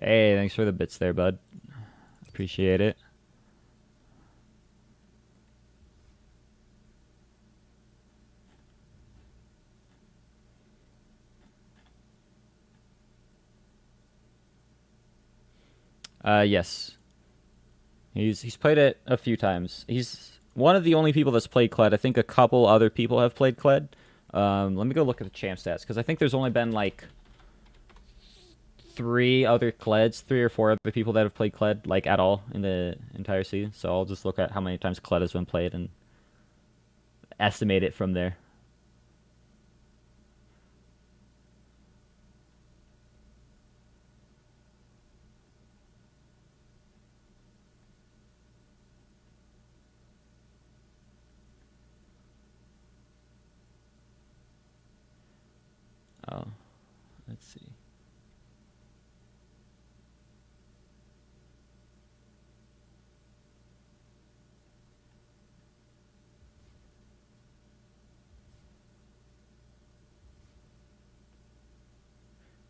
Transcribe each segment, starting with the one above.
Hey, thanks for the bits there, bud. Appreciate it. Yes. He's played it a few times. He's one of the only people that's played Kled. I think a couple other people have played Kled. Let me go look at the champ stats because I think there's only been like three other Kleds, three or four other people that have played Kled like at all in the entire season. So I'll just look at how many times Kled has been played and estimate it from there. Oh, let's see.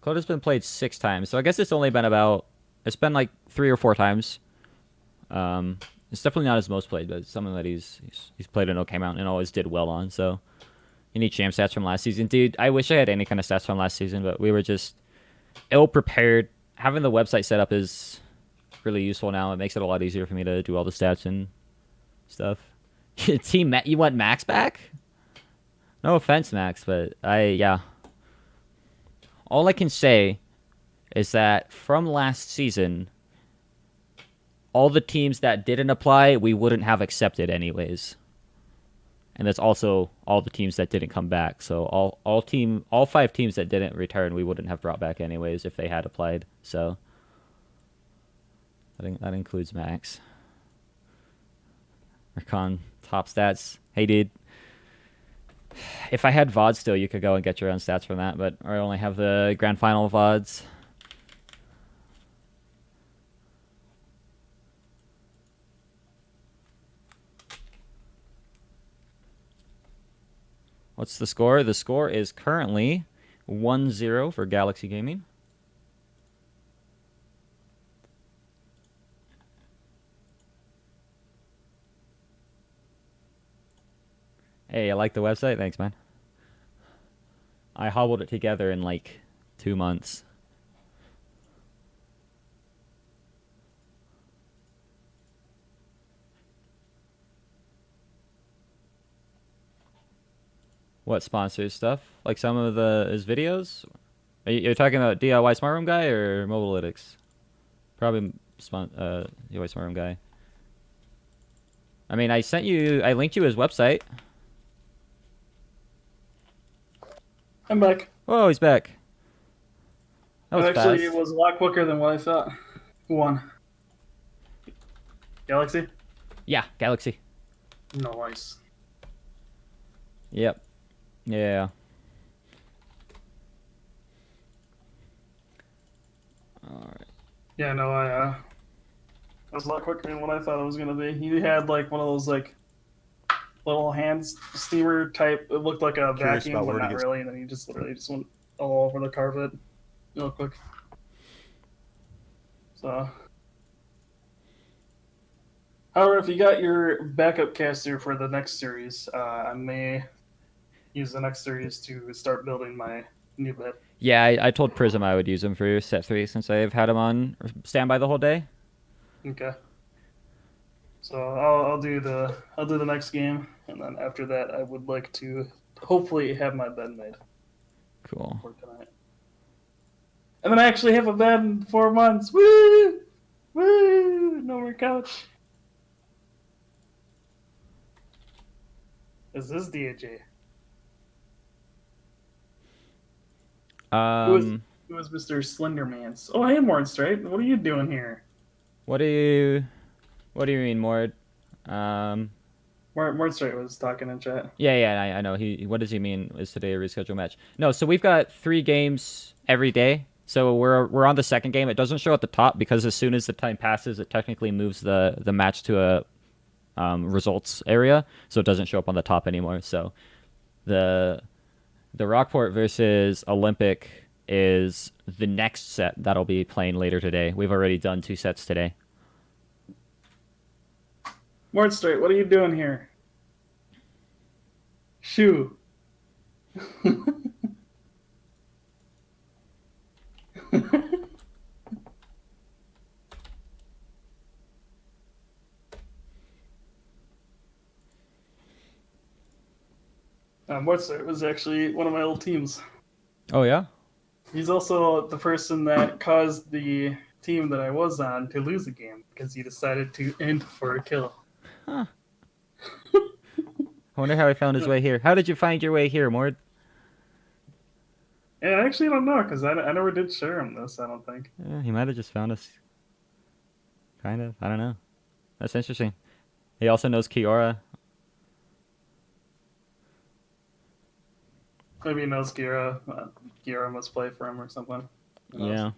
Kled has been played 6 times, so I guess it's been like 3 or 4 times. It's definitely not his most played, but it's something that he's played an okay amount and always did well on. So you need champ stats from last season, dude. I wish I had any kind of stats from last season, but we were just ill prepared. Having the website set up is really useful now. It makes it a lot easier for me to do all the stats and stuff. You want Max back? No offense, Max, but yeah. All I can say is that from last season, all the teams that didn't apply, we wouldn't have accepted anyways. And that's also all the teams that didn't come back. So all 5 teams that didn't return, we wouldn't have brought back anyways if they had applied. So I think that includes Max. Recon top stats. Hey, dude. If I had VODs still, you could go and get your own stats from that, but I only have the grand final VODs. What's the score? The score is currently 1-0 for Galaxy Gaming. Hey, I like the website? Thanks, man. I hobbled it together in like 2 months. What sponsors stuff? Like some of his videos? You're talking about DIY Smart Room guy or Mobalytics? Probably DIY Smart Room guy. I mean, I linked you his website. I'm back. Oh, he's back. That was Actually, fast. it was a lot quicker than what I thought. Who won? Galaxy? Yeah, Galaxy. Nice. Yep. Yeah. All right. Yeah, no, it was a lot quicker than what I thought it was gonna be. He had like one of those like little hand steamer type. It looked like a Curious vacuum, about but where to not get. really. And then he just literally just went all over the carpet real quick. So, however, if you got your backup caster for the next series, I may use the next series to start building my new bed. Yeah, I told Prism I would use him for set 3 since I've had him on standby the whole day. Okay. So I'll do the next game, and then after that, I would like to hopefully have my bed made Cool. for tonight. And then I actually have a bed in 4 months. Woo! Woo! No more couch. Is this DAJ? Who is Mr. Slendermans? Oh, hey, Mornstraight. What are you doing here? What do you mean, Mord? Mornstraight was talking in chat. Yeah, I know. What does he mean? Is today a rescheduled match? No, so we've got 3 games every day. So we're on the second game. It doesn't show at the top because as soon as the time passes, it technically moves the match to a results area, so it doesn't show up on the top anymore. So the Rockport versus Olympic is the next set that'll be playing later today. We've already done 2 sets today. Mort Straight, what are you doing here? Shoo. Mort Straight was actually one of my old teams. Oh yeah. He's also the person that caused the team that I was on to lose a game because he decided to end for a kill. Huh. I wonder how he found his way here. How did you find your way here, Mord? Yeah, I actually don't know because I never did share him this. I don't think. Yeah, he might have just found us. Kind of. I don't know. That's interesting. He also knows Kiora. Maybe he knows Gira. Gira must play for him or something. Yeah.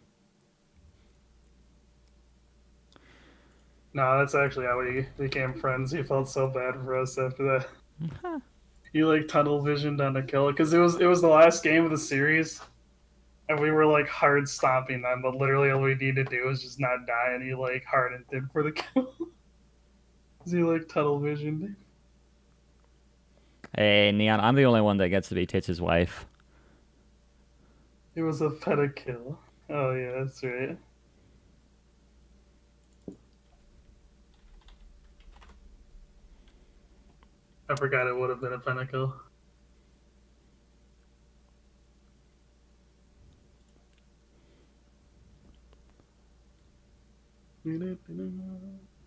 No, that's actually how we became friends. He felt so bad for us after that. He like tunnel visioned on a kill because it was the last game of the series, and we were like hard stomping them. But literally, all we needed to do was just not die, and he like hardened him for the kill. He like tunnel visioned. Hey, Neon, I'm the only one that gets to be Tits' wife. It was a peta kill. Oh yeah, that's right. I forgot it would have been a pentakill.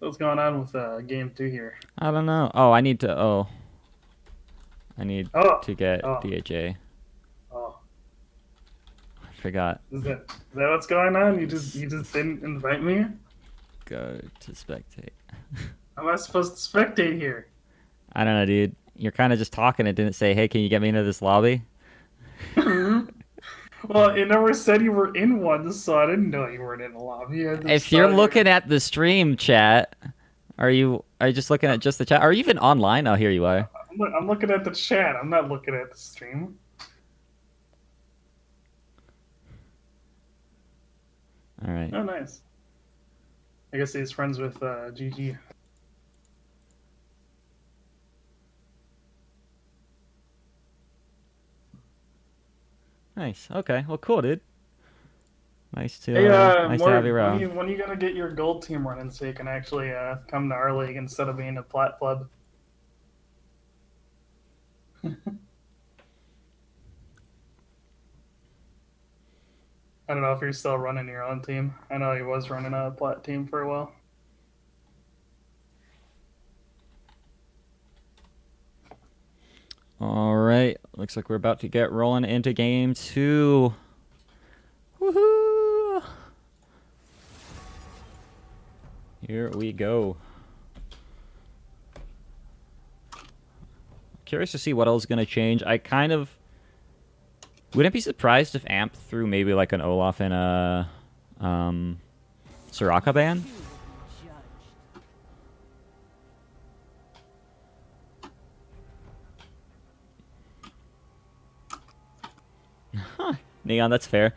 What's going on with game 2 here? I don't know. Oh, I need to. I need to get DHA. Oh, I forgot. is that what's going on? You just didn't invite me? Go to spectate. How am I supposed to spectate here? I don't know, dude. You're kind of just talking. It didn't say, "Hey, can you get me into this lobby?" Well, it never said you were in one, so I didn't know you weren't in a lobby. If you're looking at the stream chat, are you just looking at just the chat? Are you even online? Oh, here you are. I'm looking at the chat. I'm not looking at the stream. All right. Oh, nice. I guess he's friends with GG. Nice. Okay. Well, cool, dude. Nice to Hey, nice to Mort, have you around. when are you gonna get your gold team running so you can actually come to our league instead of being a plat club? I don't know if you're still running your own team. I know he was running a plat team for a while. All right. Looks like we're about to get rolling into game 2. Woohoo! Here we go. Curious to see what else is going to change. I kind of wouldn't be surprised if Amp threw maybe like an Olaf and a Soraka ban. Neon, that's fair.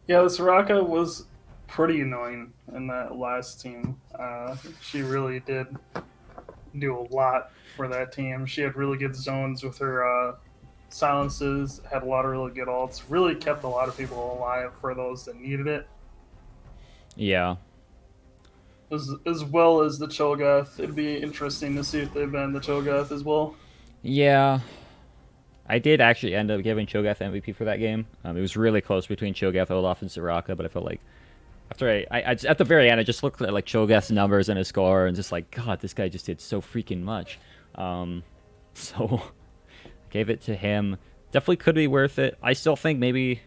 Yeah, the Soraka was pretty annoying in that last team. She really did do a lot for that team. She had really good zones with her silences, had a lot of really good ults, really kept a lot of people alive for those that needed it. Yeah. As well as the Cho'Gath. It'd be interesting to see if they ban the Cho'Gath as well. Yeah. I did actually end up giving Cho'Gath MVP for that game. It was really close between Cho'Gath, Olaf, and Soraka, but I felt like after I at the very end, I just looked at like Cho'Gath's numbers and his score, and just like, God, this guy just did so freaking much. So gave it to him. Definitely could be worth it. I still think maybe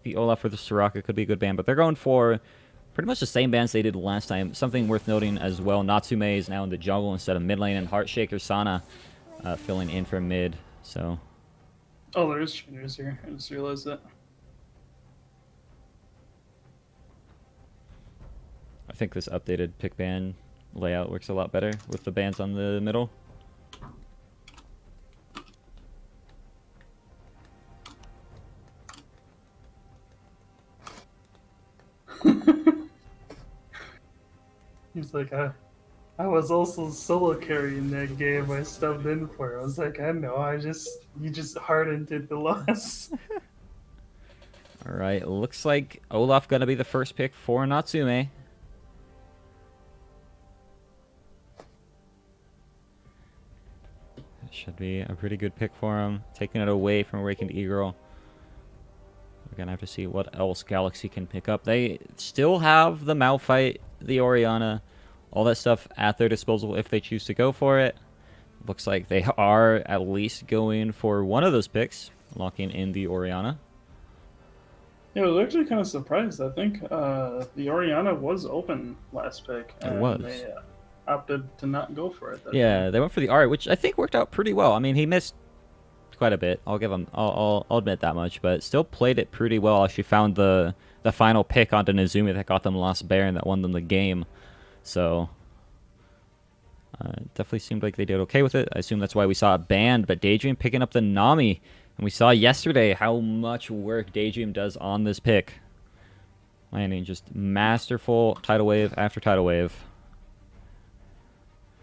the Olaf or the Soraka could be a good ban, but they're going for pretty much the same bans they did last time. Something worth noting as well, Natsume is now in the jungle instead of mid lane, and Heartshaker Sana filling in for mid. So. Oh, there is trainers here. I just realized that. I think this updated pick ban layout works a lot better with the bans on the middle. He's like, I was also solo carrying that game. I stepped in for it. I was like, I know. You just hardened it the loss. All right, looks like Olaf gonna be the first pick for Natsume. Should be a pretty good pick for him. Taking it away from Awakened Eagle. We're going to have to see what else Galaxy can pick up. They still have the Malphite, the Orianna, all that stuff at their disposal if they choose to go for it. Looks like they are at least going for one of those picks, locking in the Orianna. Yeah, I was actually kind of surprised. I think the Orianna was open last pick. It And was. they opted to not go for it. Yeah, they went for the art, which I think worked out pretty well. I mean, he missed quite a bit. I'll give him. I'll admit that much, but still played it pretty well. Actually, found the final pick onto Nezumi that got them Lost Baron that won them the game. So definitely seemed like they did okay with it. I assume that's why we saw it banned. But Daydream picking up the Nami, and we saw yesterday how much work Daydream does on this pick. Landing just masterful tidal wave after tidal wave.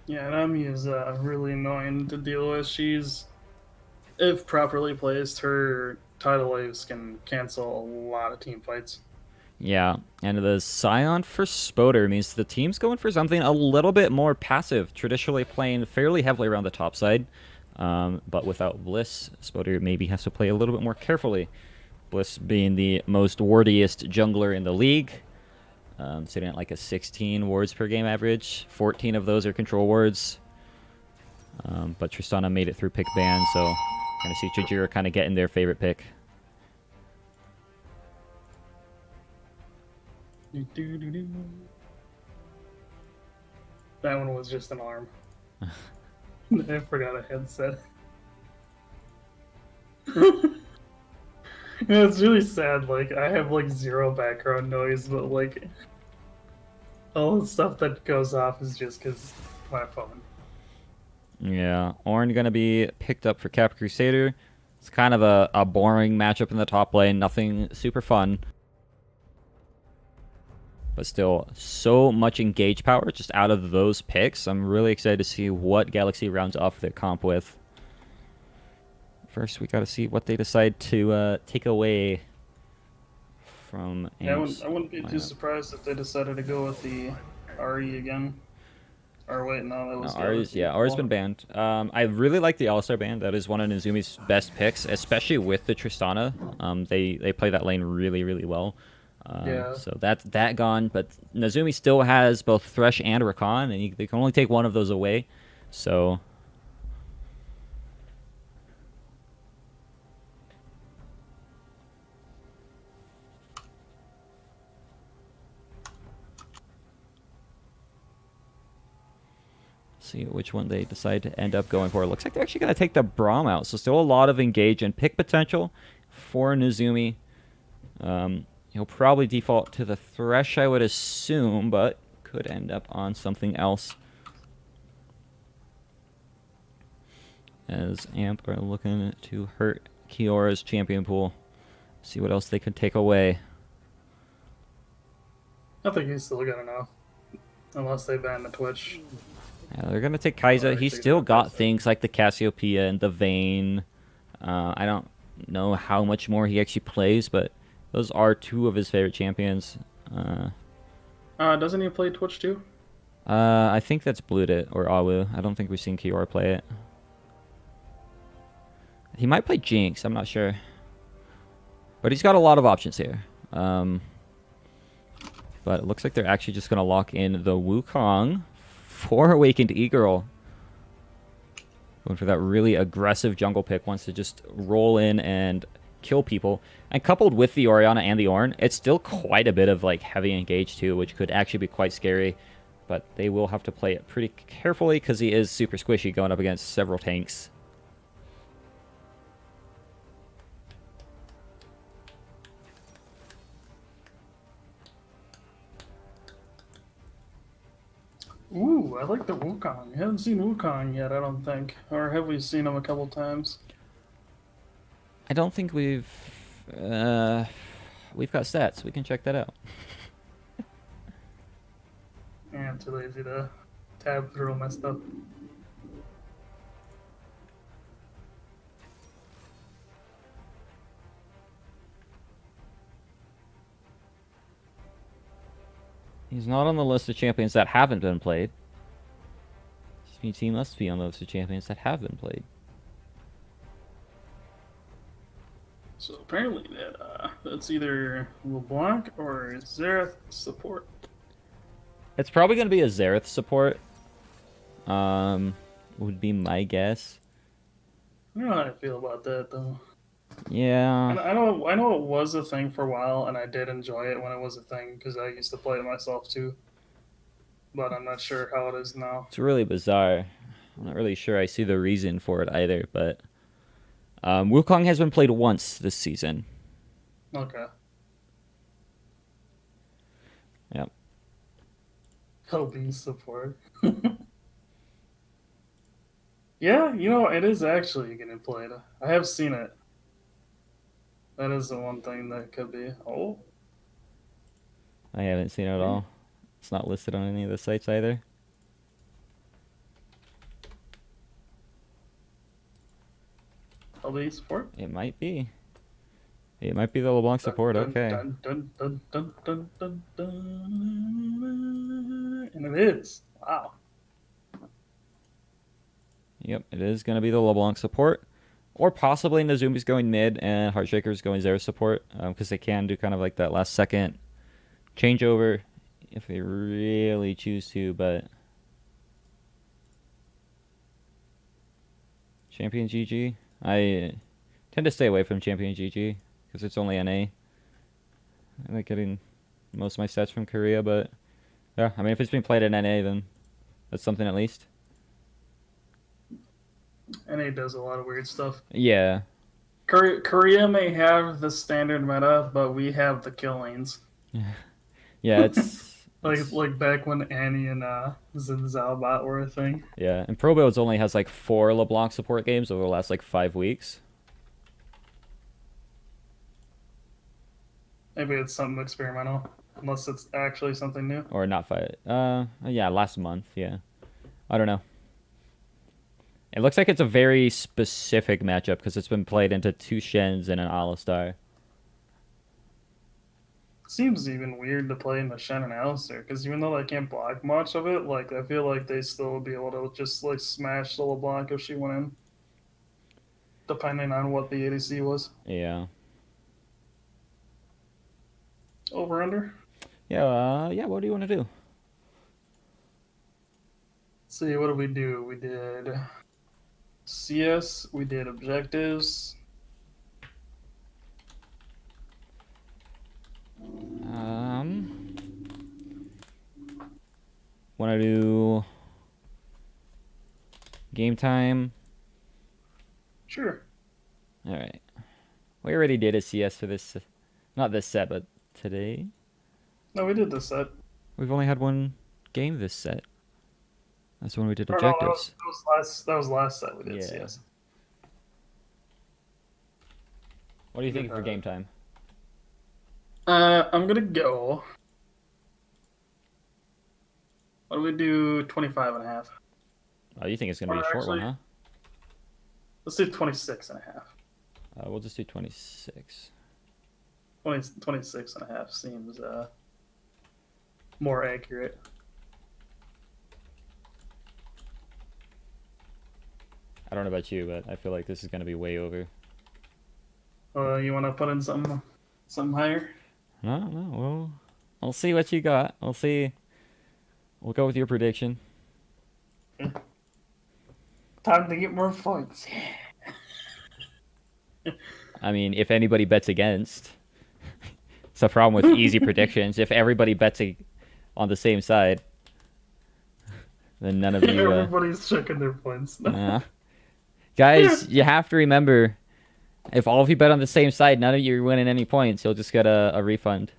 Yeah, Nami is really annoying to deal with. If properly placed, her tidal waves can cancel a lot of team fights. Yeah, and the Scion for Spoder means the team's going for something a little bit more passive, traditionally playing fairly heavily around the top side, but without Bliss, Spoder maybe has to play a little bit more carefully. Bliss being the most wardiest jungler in the league, sitting at like a 16 wards per game average. 14 of those are control wards, but Tristana made it through pick ban, so going to see Chijiro kind of getting their favorite pick. That one was just an arm. I forgot a headset. It's really sad. Like, I have like zero background noise, but like all the stuff that goes off is just because my phone. Yeah, Ornn going to be picked up for Cap Crusader. It's kind of a boring matchup in the top lane, nothing super fun. But still, so much engage power just out of those picks. I'm really excited to see what Galaxy rounds off their comp with. First, we got to see what they decide to take away from. Yeah, I wouldn't be too surprised if they decided to go with the RE again. Or wait, no, that was Ari's been banned. I really like the All-Star ban. That is one of Nezumi's best picks, especially with the Tristana. They play that lane really, really well. Yeah. So that's that gone, but Nezumi still has both Thresh and Rakan, and they can only take one of those away. So see which one they decide to end up going for. It looks like they're actually going to take the Braum out, so still a lot of engage and pick potential for Nezumi. He'll probably default to the Thresh, I would assume, but could end up on something else. As Amp are looking to hurt Kiora's champion pool. See what else they could take away. I think he's still got enough. Unless they ban the Twitch. Yeah, they're going to take Kai'Sa. He's still got things like the Cassiopeia and the Vayne. I don't know how much more he actually plays, but those are two of his favorite champions. Doesn't he play Twitch too? I think that's Bluedit or Awu. I don't think we've seen Kiora play it. He might play Jinx. I'm not sure. But he's got a lot of options here. But it looks like they're actually just going to lock in the Wukong for Awakened E-Girl. Going for that really aggressive jungle pick. Wants to just roll in and kill people. And coupled with the Orianna and the Ornn, it's still quite a bit of like heavy engage too, which could actually be quite scary. But they will have to play it pretty carefully because he is super squishy going up against several tanks. Ooh, I like the Wukong. I haven't seen Wukong yet, I don't think. Or have we seen him a couple times? I don't think we've got stats. We can check that out. Yeah, I'm too lazy to tab through all my stuff. He's not on the list of champions that haven't been played. He must be on the list of champions that have been played. So apparently that's either LeBlanc or Xerath support. It's probably going to be a Xerath support. Would be my guess. I don't know how I feel about that though. Yeah. I know it was a thing for a while, and I did enjoy it when it was a thing because I used to play it myself too. But I'm not sure how it is now. It's really bizarre. I'm not really sure I see the reason for it either, but Wukong has been played once this season. Okay. Yep. LB support. Yeah, it is actually getting played. I have seen it. That is the one thing that could be. Oh, I haven't seen it at all. It's not listed on any of the sites either. LB support. It might be. It might be the LeBlanc support. Dun, Okay. dun, dun, dun, dun, dun, dun, dun. And it is. Wow. Yep, it is going to be the LeBlanc support. Or possibly Nazumi's going mid and Heartshaker's going Zero support. Because they can do kind of like that last second changeover if they really choose to. But Champion GG. I tend to stay away from Champion GG because it's only NA. I like getting most of my stats from Korea, but yeah, I mean, if it's being played in NA, then that's something at least. NA does a lot of weird stuff. Yeah. Korea may have the standard meta, but we have the kill lanes. Yeah, it's like back when Annie and Xin Zhaobot were a thing. yeah, and Pro Builds only has like 4 LeBlanc support games over the last like 5 weeks. Maybe it's something experimental, unless it's actually something new. Or not 5. Yeah, last month, yeah. I don't know. It looks like it's a very specific matchup because it's been played into 2 Shens and an Alistar. Seems even weird to play in the Shen and Alistair, because even though they can't block much of it, like I feel like they still would be able to just like smash the LeBlanc if she went in, depending on what the ADC was. Yeah. Over under. Yeah. Yeah. What do you want to do? Let's see, what did we do? We did CS. We did objectives. Want to do game time? Sure. All right. We already did a CS for this, not this set, but today. No, we did this set. We've only had one game this set. That's when we did No, objectives. that was last set we did Yeah. CS. What do you think for game time? I'm gonna go. What do we do? 25 and a half. Oh, you think it's going to be a short one, huh? Let's do 26 and a half. We'll just do 26. 26 and a half seems more accurate. I don't know about you, but I feel like this is going to be way over. You want to put in something higher? No. We'll see what you got. We'll see. We'll go with your prediction. Time to get more points. I mean, if anybody bets against, it's a problem with easy predictions. If everybody bets on the same side, then none of you. Everybody's checking their points. Guys, you have to remember, if all of you bet on the same side, none of you are winning any points. You'll just get a refund.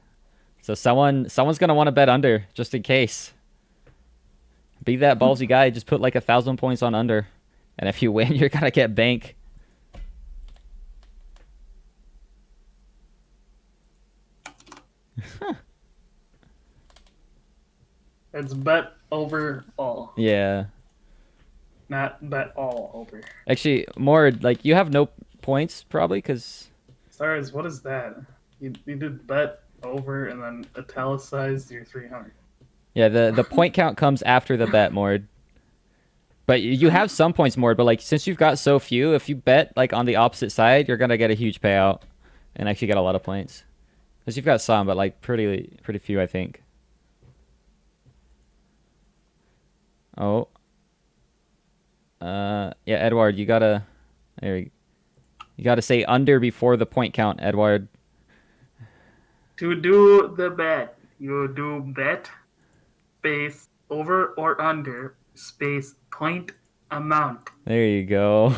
So someone's gonna want to bet under just in case. Be that ballsy guy. Just put like 1,000 points on under, and if you win, you're gonna get bank. It's bet overall, Yeah. not bet all over. Actually, more like you have no points probably because Stars, what is that? You did bet over and then italicized your 300. yeah, the point count comes after the bet, Mord. But you have some points, Mord. But like since you've got so few, if you bet like on the opposite side, you're gonna get a huge payout and actually get a lot of points. Because you've got some, but like pretty few, I think. Oh. Yeah, Edward, you gotta you gotta say under before the point count, Edward. To do the bet, you do bet space over or under space point amount. There you go.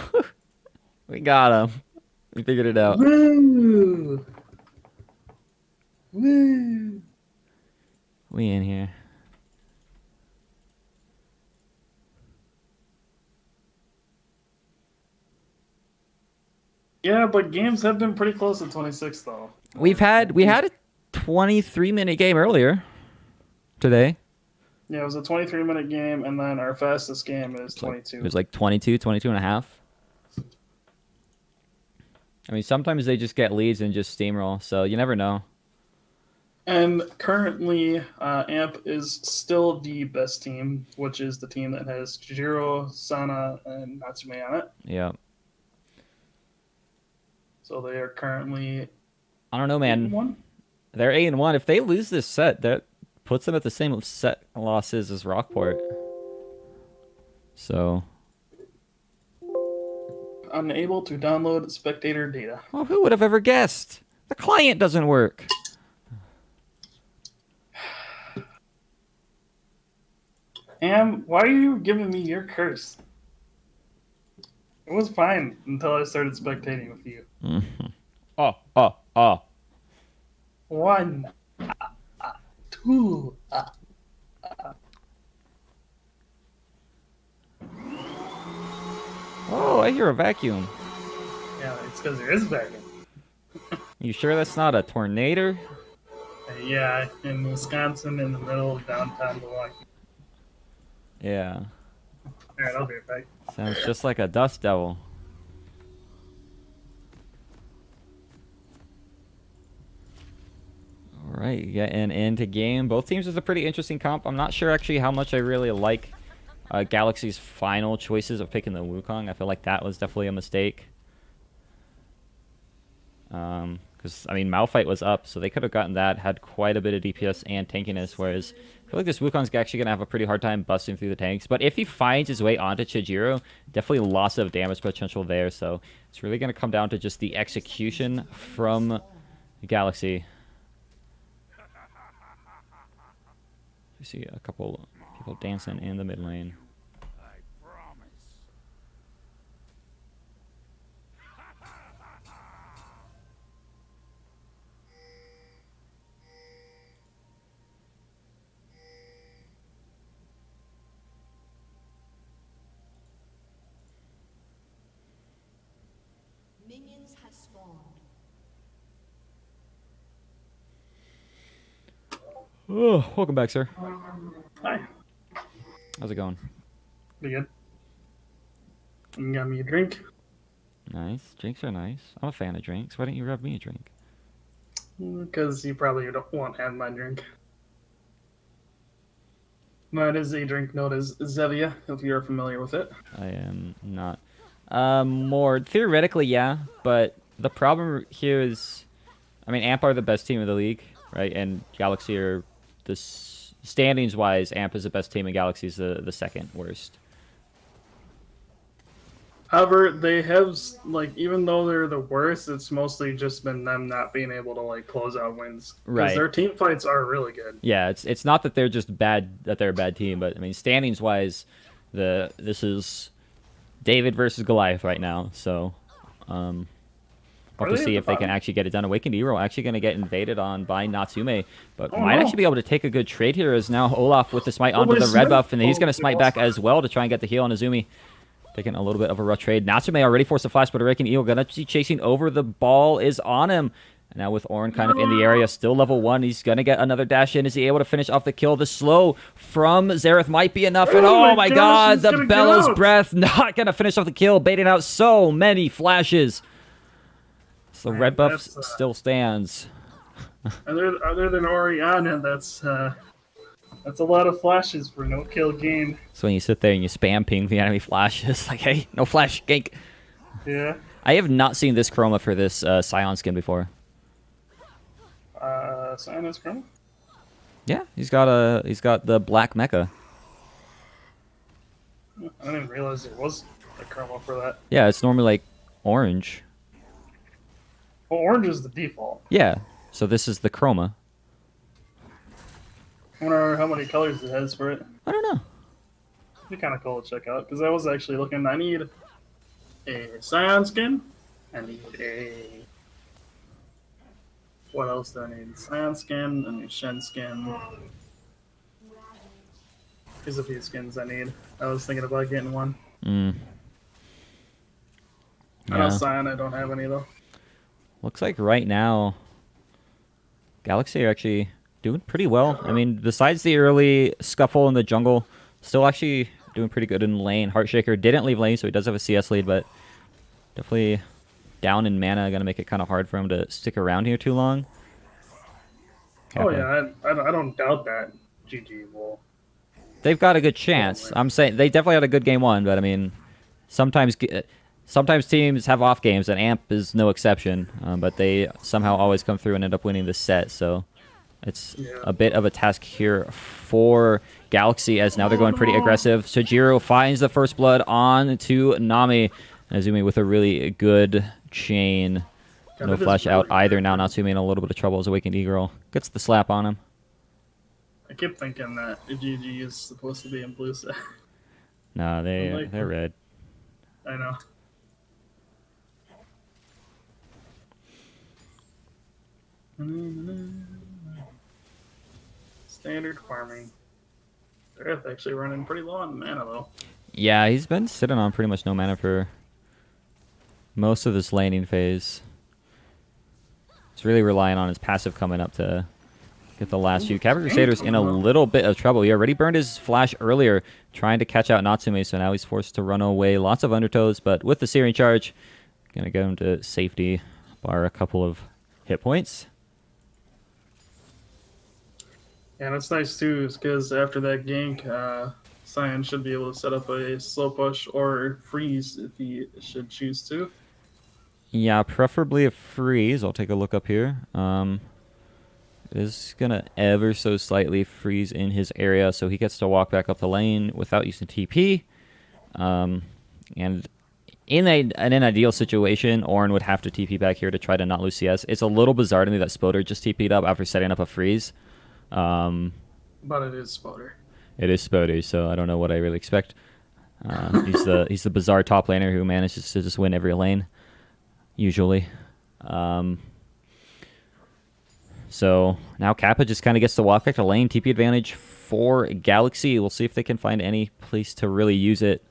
We got him. We figured it out. Woo! Woo! We in here. Yeah, but games have been pretty close to 26 though. We had a 23-minute game earlier today. Yeah, it was a 23-minute game, and then our fastest game is It 22. was like 22 and a half. I mean, sometimes they just get leads and just steamroll, so you never know. And currently, AMP is still the best team, which is the team that has Jiro, Sana, and Natsume on it. Yeah. So they are currently I don't know, man. 1. They're 8-1. If they lose this set, that puts them at the same set losses as Rockport. So, Unable to download spectator data. well, who would have ever guessed? The client doesn't work. Am, why are you giving me your curse? It was fine until I started spectating with you. Oh. 1, 2. Oh, I hear a vacuum. Yeah, it's because there is vacuum. You sure that's not a tornado? Yeah, in Wisconsin, in the middle of downtown Milwaukee. Yeah. Alright, I'll be right back. Sounds just like a dust devil. All right, getting into game. Both teams is a pretty interesting comp. I'm not sure actually how much I really like Galaxy's final choices of picking the Wukong. I feel like that was definitely a mistake. Because, I mean, Malphite was up, so they could have gotten that, had quite a bit of DPS and tankiness, whereas I feel like this Wukong's actually going to have a pretty hard time busting through the tanks. But if he finds his way onto Chijiro, definitely lots of damage potential there, so it's really going to come down to just the execution from Galaxy. You see a couple people dancing in the mid lane. Minions have spawned. Oh, welcome back, sir. Hi. How's it going? Pretty good. You got me a drink? Nice. Drinks are nice. I'm a fan of drinks. Why don't you rub me a drink? Because you probably won't have my drink. No, it is a drink known as Zevia, if you're familiar with it. I am not. More theoretically, yeah, but the problem here is, I mean, AMP are the best team in the league, right? And Galaxy are the standings wise. AMP is the best team, and Galaxy is the second worst. However, they have, like, even though they're the worst, it's mostly just been them not being able to, like, close out wins. Because Right. their team fights are really good. Yeah, it's not that they're just bad, that they're a bad team, but I mean, standings wise, this is David versus Goliath right now. So, we'll have to see if they can actually get it done. Awakened Hero actually going to get invaded on by Natsume, but might actually be able to take a good trade here. As now Olaf with the smite onto the red buff, and he's going to smite back as well to try and get the heal on Azumi. Taking a little bit of a rough trade. Natsume already forced a flash, but Awakened Eagle gonna be chasing over. The ball is on him. And now with Ornn kind of in the area, still level 1. He's going to get another dash in. Is he able to finish off the kill? The slow from Xerath might be enough. And oh my god, the Bellows Breath not going to finish off the kill, baiting out so many flashes. So Man, red buff still stands. Other than Oriana, that's a lot of flashes for no kill game. So when you sit there and you spam ping the enemy flashes, like, hey, no flash, gank. Yeah. I have not seen this chroma for this Scion skin before. Sion's chroma? Yeah, he's got the black mecha. I didn't even realize there was a chroma for that. Yeah, it's normally like orange. Well, orange is the default. Yeah, so this is the chroma. I wonder how many colors it has for it. I don't know. It'd be kind of cool to check out, because I was actually looking. I need a Scion skin. I need a... What else do I need? Scion skin, a new Shen skin. There's a few skins I need. I was thinking about getting one. Yeah. I know Scion, I don't have any though. Looks like right now, Galaxy are actually doing pretty well. I mean, besides the early scuffle in the jungle, still actually doing pretty good in lane. Heartshaker didn't leave lane, so he does have a CS lead, but definitely down in mana, going to make it kind of hard for him to stick around here too long. Oh yeah, I don't doubt that. GG will. They've got a good chance. I'm saying they definitely had a good game 1, but I mean, sometimes teams have off games, and AMP is no exception. But they somehow always come through and end up winning the set. So it's a bit of a task here for Galaxy, as now they're going pretty aggressive. Sojiro finds the first blood on to Nami. Azumi with a really good chain. No flash out either now. Natsumi in a little bit of trouble as Awakened E-Girl gets the slap on him. I keep thinking that GG is supposed to be in blue set. No, they're red. I know. Standard farming. They're actually running pretty low on mana though. Yeah, he's been sitting on pretty much no mana for most of this laning phase. He's really relying on his passive coming up to get the last few. Cavalry Crusader's in a little bit of trouble. He already burned his flash earlier, trying to catch out Natsume, so now he's forced to run away. Lots of undertows, but with the Searing Charge, gonna get him to safety, bar a couple of hit points. And it's nice too, because after that gank, Cyan should be able to set up a slow push or freeze if he should choose to. Yeah, preferably a freeze. I'll take a look up here. It is going to ever so slightly freeze in his area, so he gets to walk back up the lane without using TP. And in an ideal situation, Ornn would have to TP back here to try to not lose CS. It's a little bizarre to me that Spoder just TP'd up after setting up a freeze. But it is Spoder. It is Spoder, so I don't know what I really expect. He's the bizarre top laner who manages to just win every lane, usually. So now Kappa just kind of gets to walk back to lane. TP advantage for Galaxy. We'll see if they can find any place to really use it.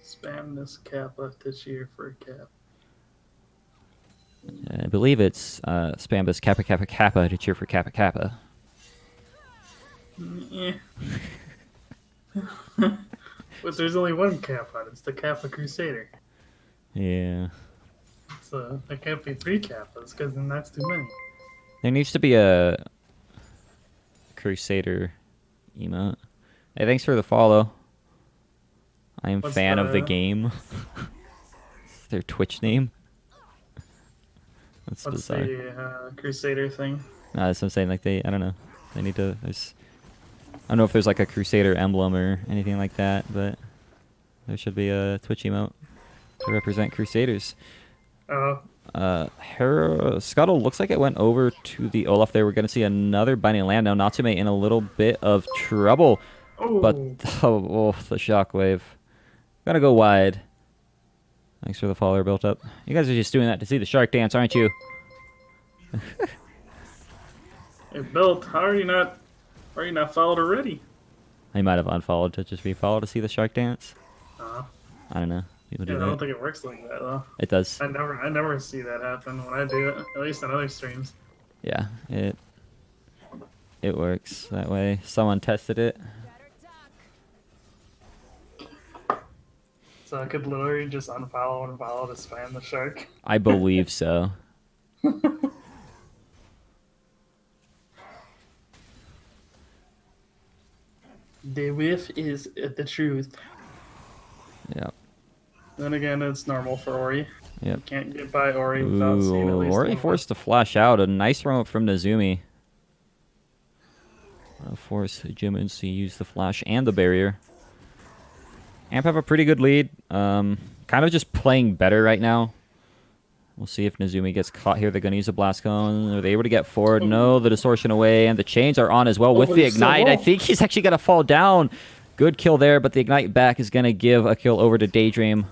Spam this Kappa to cheer for Kappa. I believe it's spam this Kappa Kappa Kappa to cheer for Kappa Kappa. Yeah. But there's only one Kappa. It's the Kappa Crusader. Yeah. So there can't be 3 Kappas because then that's too many. There needs to be a Crusader emote. Hey, thanks for the follow. I am fan of the game. Their Twitch name. That's What's bizarre. the Crusader thing? No, that's what I'm saying. Like I don't know. They need to. I don't know if there's like a Crusader emblem or anything like that, but there should be a Twitch emote to represent Crusaders. Scuttle looks like it went over to the Olaf there. We're going to see another binding land now. Natsume in a little bit of trouble. Oh. But the shockwave. Gotta go wide. Thanks for the follower built up. You guys are just doing that to see the shark dance, aren't you? Hey, Built, how are you not followed already? I might have unfollowed to just refollow to see the shark dance. Uh-huh. I don't know. People Yeah, do I that. don't think it works like that though. It does. I never see that happen when I do it. At least on other streams. Yeah, it works that way. Someone tested it. So I could literally just unfollow and follow to spam the shark. I believe so. The whiff is the truth. Yep. Then again, it's normal for Ori. Yep. You can't get by Ori without seeing at least Ori one forced to flash out. A nice throw up from Nezumi. Force Jimmins to use the flash and the barrier. Amp have a pretty good lead. Kind of just playing better right now. We'll see if Nezumi gets caught here. They're going to use a blast cone. Are they able to get forward? No, the distortion away, and the chains are on as well with the ignite. I think he's actually going to fall down. Good kill there, but the ignite back is going to give a kill over to Daydream.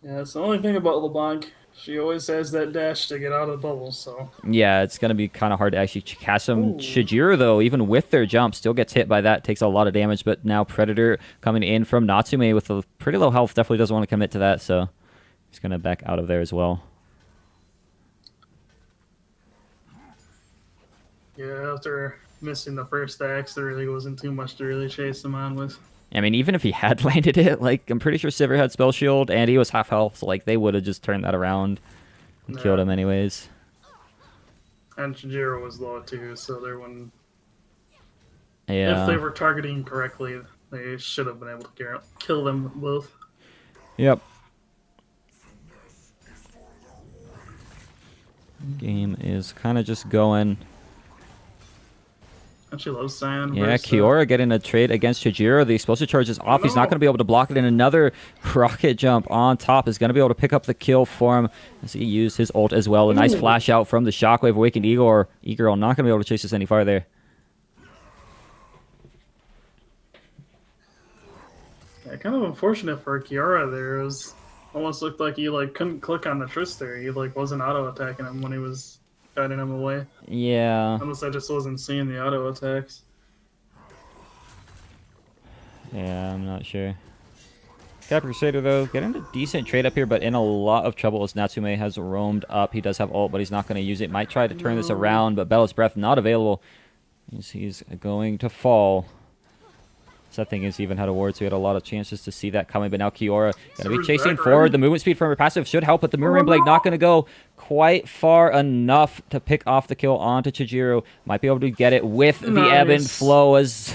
Yeah, it's the only thing about LeBlanc. She always has that dash to get out of the bubble, so... Yeah, it's going to be kind of hard to actually cast him. Shijiro, though, even with their jump, still gets hit by that. Takes a lot of damage, but now Predator coming in from Natsume with a pretty low health. Definitely doesn't want to commit to that, so he's going to back out of there as well. Yeah, after missing the first axe, there really wasn't too much to really chase him on with. I mean, even if he had landed it, like, I'm pretty sure Sivir had Spell Shield, and he was half health, so, like, they would have just turned that around and killed him anyways. And Shijiro was low, too, so there wouldn't... Yeah. If they were targeting correctly, they should have been able to kill them both. Yep. Game is kind of just going... And she loves Cyan. Yeah, Kiora getting a trade against Chijiro. The explosive charge is off. He's not going to be able to block it. And another rocket jump on top is going to be able to pick up the kill for him as he used his ult as well. A nice flash out from the Shockwave. Awakened Igor. Igor not going to be able to chase this any farther. Yeah, kind of unfortunate for Kiora there. It was almost looked like he couldn't click on the Trister. He wasn't auto attacking him when he was guiding him away. Yeah. Unless I just wasn't seeing the auto attacks. Yeah, I'm not sure. Cap Crusader, though, getting a decent trade up here, but in a lot of trouble as Natsume has roamed up. He does have ult, but he's not going to use it. Might try to turn this around, but Bella's Breath not available. He's going to fall. Sad thing is, he even had a ward, so he had a lot of chances to see that coming. But now Kiora going to be chasing forward. The movement speed from her passive should help, but the Mirroring Blade not going to go quite far enough to pick off the kill onto Chijiro. Might be able to get it with the ebb and flow as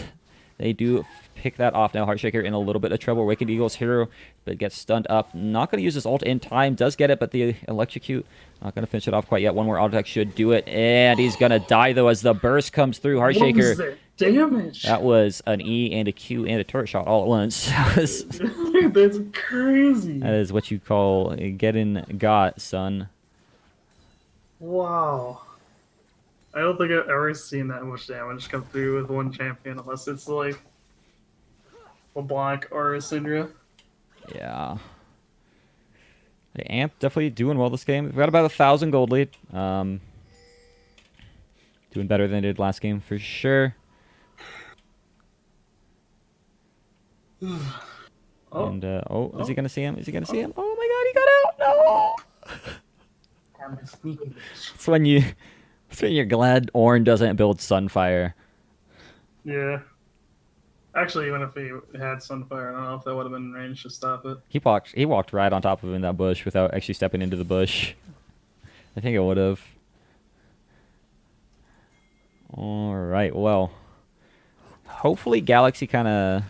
they do pick that off. Now Heartshaker in a little bit of trouble. Awakened Eagle's hero, but gets stunned up. Not going to use his ult in time. Does get it, but the Electrocute not going to finish it off quite yet. One more auto attack should do it, and he's going to die, though, as the burst comes through. Heartshaker... Damage. That was an E and a Q and a turret shot all at once. That's crazy. That is what you call getting got, son. Wow. I don't think I've ever seen that much damage come through with one champion, unless it's like LeBlanc or Syndra. Yeah. The Amp definitely doing well this game. We've got about 1,000 gold lead. Doing better than they did last game for sure. And is he gonna see him? Is he gonna see him? Oh my God, he got out! No. I'm a sneaky It's when you're glad Ornn doesn't build Sunfire. Yeah. Actually, even if he had Sunfire, I don't know if that would have been in range to stop it. He walked right on top of him in that bush without actually stepping into the bush. I think it would have. All right, well, hopefully Galaxy kind of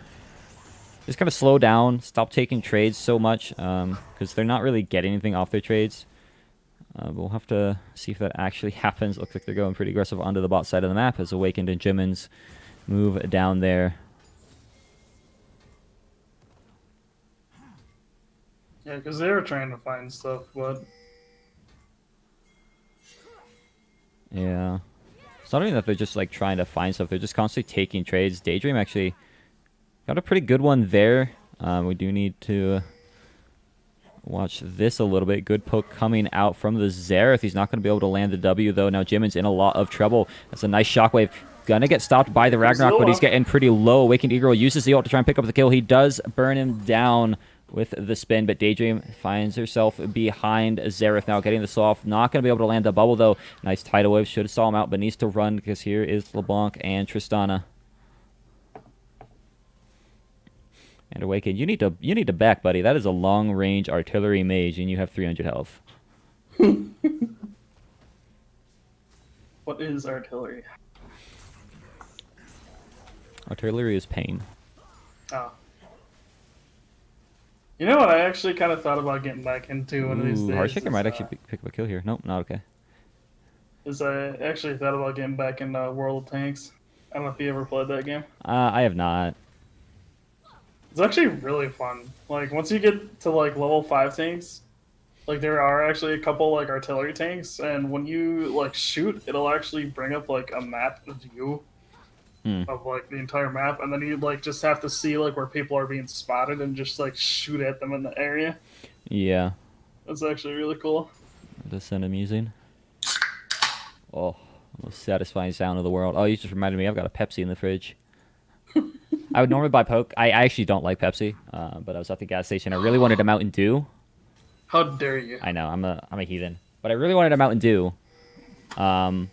slow down, stop taking trades so much, because they're not really getting anything off their trades. But we'll have to see if that actually happens. Looks like they're going pretty aggressive onto the bot side of the map as Awakened and Jimmins move down there. Yeah, because they were trying to find stuff, but... Yeah. It's not even that they're just like trying to find stuff, they're just constantly taking trades. Daydream actually got a pretty good one there. We do need to watch this a little bit. Good poke coming out from the Xerath. He's not going to be able to land the W, though. Now Jimin's in a lot of trouble. That's a nice shockwave. gonna get stopped by the Ragnarok, but he's getting pretty low. Awakened Eagle uses the ult to try and pick up the kill. He does burn him down with the spin, but Daydream finds herself behind Xerath now, getting the slow off. Not going to be able to land the bubble, though. Nice tidal wave. Should have saw him out, but needs to run because here is LeBlanc and Tristana. And Awakened, you need to back, buddy. That is a long-range artillery mage, and you have 300 health. What is artillery? Artillery is pain. Oh. You know what? I actually kind of thought about getting back into one of these days. Heartshaker might actually pick up a kill here. Nope, not okay. I actually thought about getting back in World of Tanks. I don't know if you ever played that game. I have not. It's actually really fun. Like, once you get to, like, level 5 tanks, like, there are actually a couple, like, artillery tanks, and when you, like, shoot, it'll actually bring up, like, a map view of, like, the entire map, and then you, like, just have to see, like, where people are being spotted and just, like, shoot at them in the area. Yeah. That's actually really cool. The sound I'm using. Oh, most satisfying sound of the world. Oh, you just reminded me, I've got a Pepsi in the fridge. I would normally buy Coke. I actually don't like Pepsi, but I was at the gas station. I really wanted a Mountain Dew. How dare you? I know, I'm a heathen. But I really wanted a Mountain Dew. And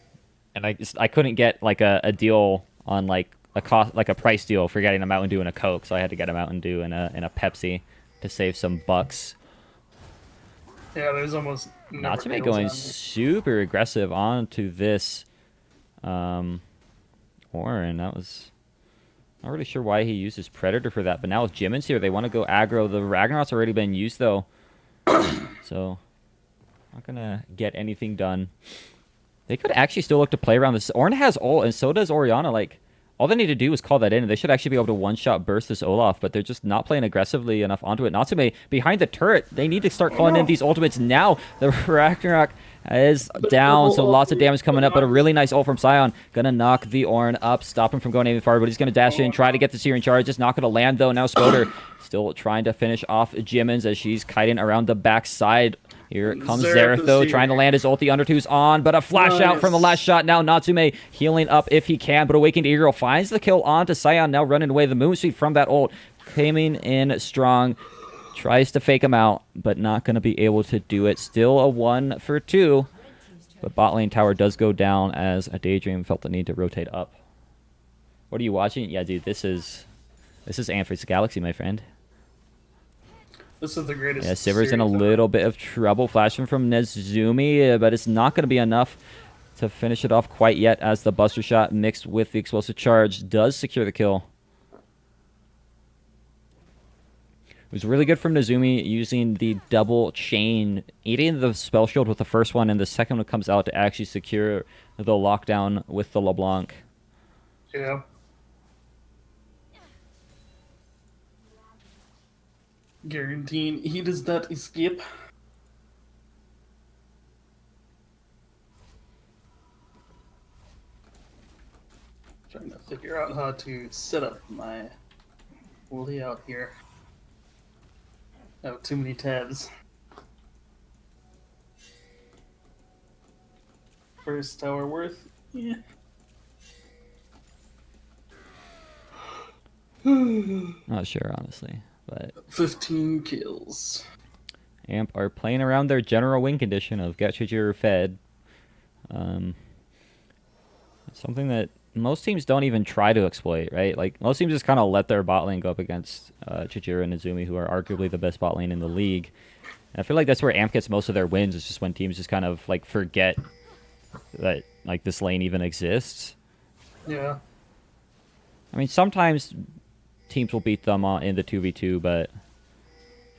I couldn't get, like, a deal on, like a price deal for getting a Mountain Dew and a Coke, so I had to get a Mountain Dew and a Pepsi to save some bucks. Yeah, there's almost Natsume going super aggressive onto this Orin. That was not really sure why he uses Predator for that, but now with Jimin's here, they want to go aggro. The Ragnarok's already been used, though, so not gonna get anything done. They could actually still look to play around this. Orin has ult, and so does Orianna. Like, all they need to do is call that in, and they should actually be able to one-shot burst this Olaf, but they're just not playing aggressively enough onto it. Natsume, behind the turret, they need to start calling in these ultimates now. The Ragnarok is down, so lots of damage coming up, but a really nice ult from Sion. Gonna knock the Orin up, stop him from going any farther, but he's gonna dash in, try to get the Seer in charge. Just not gonna land, though. Now Spoder still trying to finish off Jimin's as she's kiting around the backside. Here comes Xerath, though, trying to land his ulti. Undertwo's on, but a flash out from the last shot. Now Natsume healing up if he can, but Awakened Eagle finds the kill onto Sion, now running away. The moon speed from that ult coming in strong. Tries to fake him out, but not going to be able to do it. Still a 1 for 2, but bot lane tower does go down as a Daydream felt the need to rotate up. What are you watching? Yeah, dude, this is Ampha's Galaxy, my friend. This is the greatest. Yeah, Sivir's in a little bit of trouble. Flashing from Nezumi, but it's not going to be enough to finish it off quite yet, as the Buster Shot mixed with the Explosive Charge does secure the kill. It was really good from Nezumi using the double chain, eating the spell shield with the first one, and the second one comes out to actually secure the lockdown with the LeBlanc. Yeah. Guaranteeing he does not escape. Trying to figure out how to set up my layout here. I have too many tabs. First tower worth? Yeah. Not sure, honestly. But 15 kills. Amp are playing around their general win condition of get Chijiro fed. Something that most teams don't even try to exploit, right? Like, most teams just kind of let their bot lane go up against Chijiro and Nezumi, who are arguably the best bot lane in the league. And I feel like that's where Amp gets most of their wins, is just when teams just kind of, like, forget that, like, this lane even exists. Yeah. I mean, sometimes teams will beat them in the 2v2, but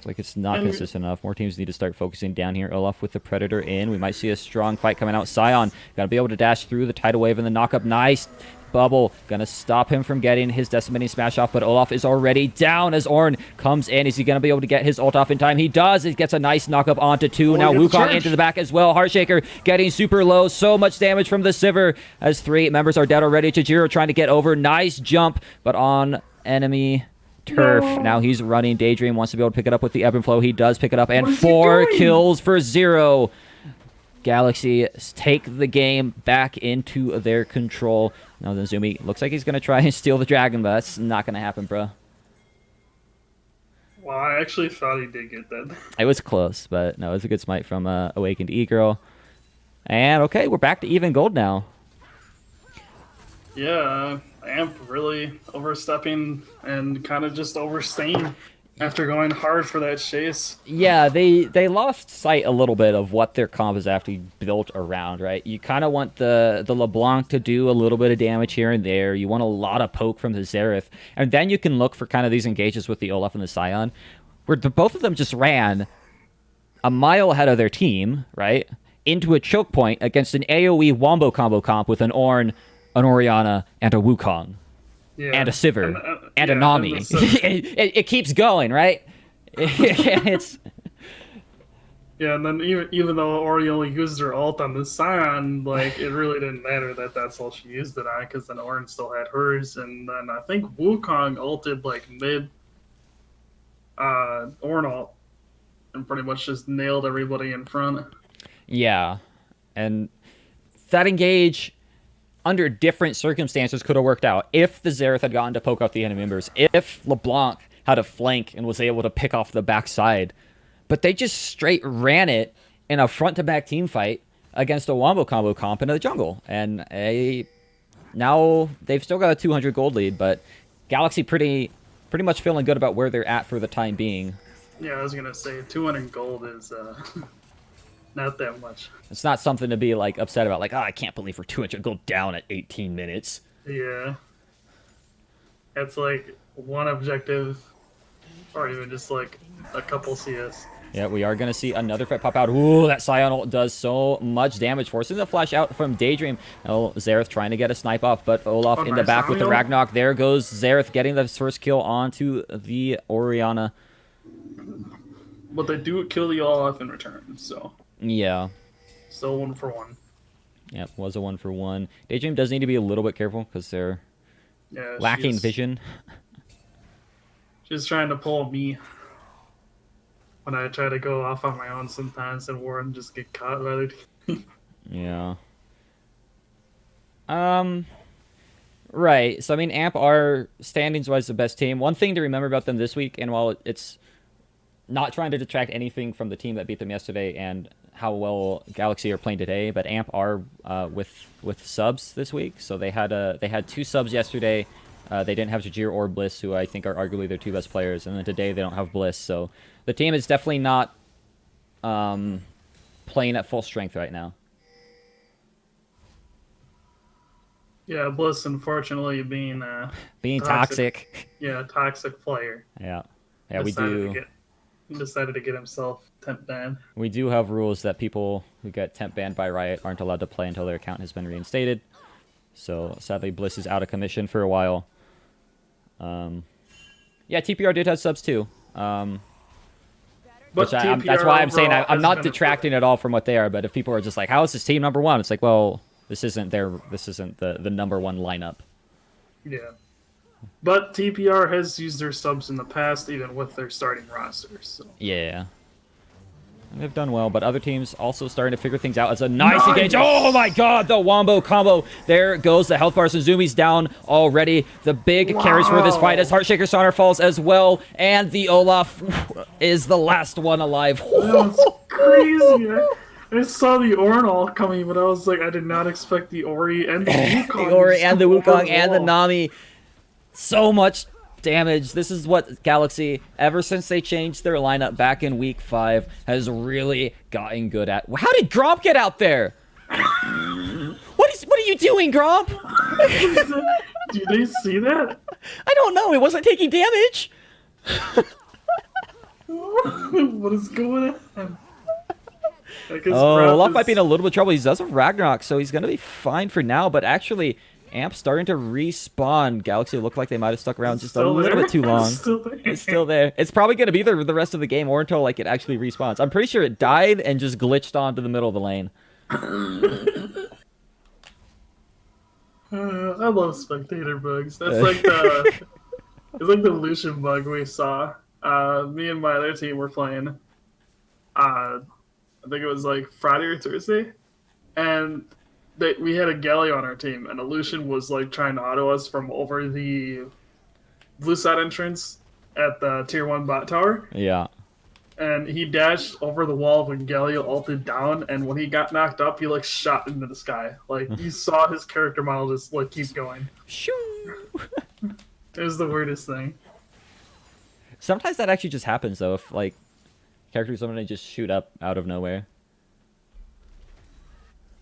like, it's not consistent enough. More teams need to start focusing down here. Olaf with the Predator in. We might see a strong fight coming out. Sion gotta be able to dash through the tidal wave and the knock up. Nice bubble. Gonna stop him from getting his decimating smash off, but Olaf is already down as Ornn comes in. Is he gonna be able to get his ult off in time? He does. He gets a nice knock up onto 2. Now Wukong into the back as well. Heartshaker getting super low. So much damage from the Sivir as 3 members are dead already. Chijiro trying to get over. Nice jump, but on enemy turf. No. Now he's running. Daydream wants to be able to pick it up with the ebb and flow. He does pick it up, and 4 kills for 0. Galaxy take the game back into their control. Now then Zumi looks like he's going to try and steal the dragon, but that's not going to happen, bro. Well, I actually thought he did get that. It was close, but no, it was a good smite from Awakened E-Girl. And okay, we're back to even gold now. Yeah, Amp really overstepping and kind of just overstaying after going hard for that chase. Yeah, they lost sight a little bit of what their comp is actually built around, right? You kind of want the LeBlanc to do a little bit of damage here and there. You want a lot of poke from the Xerath. And then you can look for kind of these engages with the Olaf and the Scion, where both of them just ran a mile ahead of their team, right? Into a choke point against an AoE Wombo combo comp with an Ornn, an Orianna, and a Wukong. Yeah. And a Sivir. And a yeah, Nami. and it keeps going, right? It's... Yeah, and then even though Ori only used her ult on the Scion, like, it really didn't matter that that's all she used it on, because then Ornn still had hers, and then I think Wukong ulted, like, mid Ornn ult, and pretty much just nailed everybody in front. Yeah, and that engage under different circumstances could have worked out. If the Xerath had gotten to poke out the enemy members, if LeBlanc had a flank and was able to pick off the backside, but they just straight ran it in a front-to-back team fight against a Wombo combo comp in the jungle. And now they've still got a 200 gold lead, but Galaxy pretty much feeling good about where they're at for the time being. Yeah, I was going to say, 200 gold is... not that much. It's not something to be like upset about, like, oh, I can't believe we're 200 gold down at 18 minutes. Yeah. It's like one objective, or even just like a couple CS. Yeah, we are going to see another fight pop out. Ooh, that Scion ult does so much damage, forcing the flash out from Daydream. Oh, Xerath trying to get a snipe off, but Olaf in the back with the Ragnarok. There goes Xerath getting the first kill onto the Orianna. But they do kill the Olaf in return, so... Yeah. Still 1 for 1. Yep, was a 1 for 1. Daydream does need to be a little bit careful because they're lacking vision. She's trying to pull me when I try to go off on my own sometimes, and Warren just get caught by their team. Yeah. Right. So I mean, Amp are standings-wise the best team. One thing to remember about them this week, and while it's not trying to detract anything from the team that beat them yesterday and how well Galaxy are playing today, but Amp are with subs this week. So they had 2 subs yesterday. They didn't have Jajir or Bliss, who I think are arguably their 2 best players, and then today they don't have Bliss. So the team is definitely not playing at full strength right now. Yeah, Bliss, unfortunately, being toxic. Yeah, toxic player. Yeah, we do. He decided to get himself temp banned. We do have rules that people who get temp banned by Riot aren't allowed to play until their account has been reinstated. So sadly, Bliss is out of commission for a while. Yeah, TPR did have subs too. But that's why I'm saying I'm not detracting at all from what they are. But if people are just like, "How is this team number 1?" It's like, well, this isn't the number 1 lineup. Yeah. But TPR has used their subs in the past, even with their starting rosters. So. Yeah. And they've done well, but other teams also starting to figure things out. It's a nice engage. Oh my god, the Wombo combo. There goes the health bars. Suzumi's down already. The big carries for this fight as Heartshaker Sonar falls as well. And the Olaf is the last one alive. That was crazy. I saw the Ornn all coming, but I was like, I did not expect the Ori and the Wukong. The Ori and the Wukong and the Nami. So much damage. This is what Galaxy, ever since they changed their lineup back in week 5, has really gotten good at. How did Gromp get out there? What are you doing, Gromp? Do they see that? I don't know. It wasn't taking damage. What is going on? Olaf might be in a little bit of trouble. He does have Ragnarok, so he's going to be fine for now. But actually, Amp starting to respawn. Galaxy looked like they might have stuck around just a little bit too long. It's still there. It's probably going to be there the rest of the game or until like it actually respawns. I'm pretty sure it died and just glitched onto the middle of the lane. I love spectator bugs. That's like it's like the Lucian bug we saw. Me and my other team were playing I think it was like Friday or Thursday, and we had a Galio on our team, and Illusion was like trying to auto us from over the blue side entrance at the tier 1 bot tower. Yeah. And he dashed over the wall when Galio ulted down, and when he got knocked up, he like shot into the sky. Like you saw his character model just like keep going. Shoo! It was the weirdest thing. Sometimes that actually just happens though, if like characters suddenly just shoot up out of nowhere.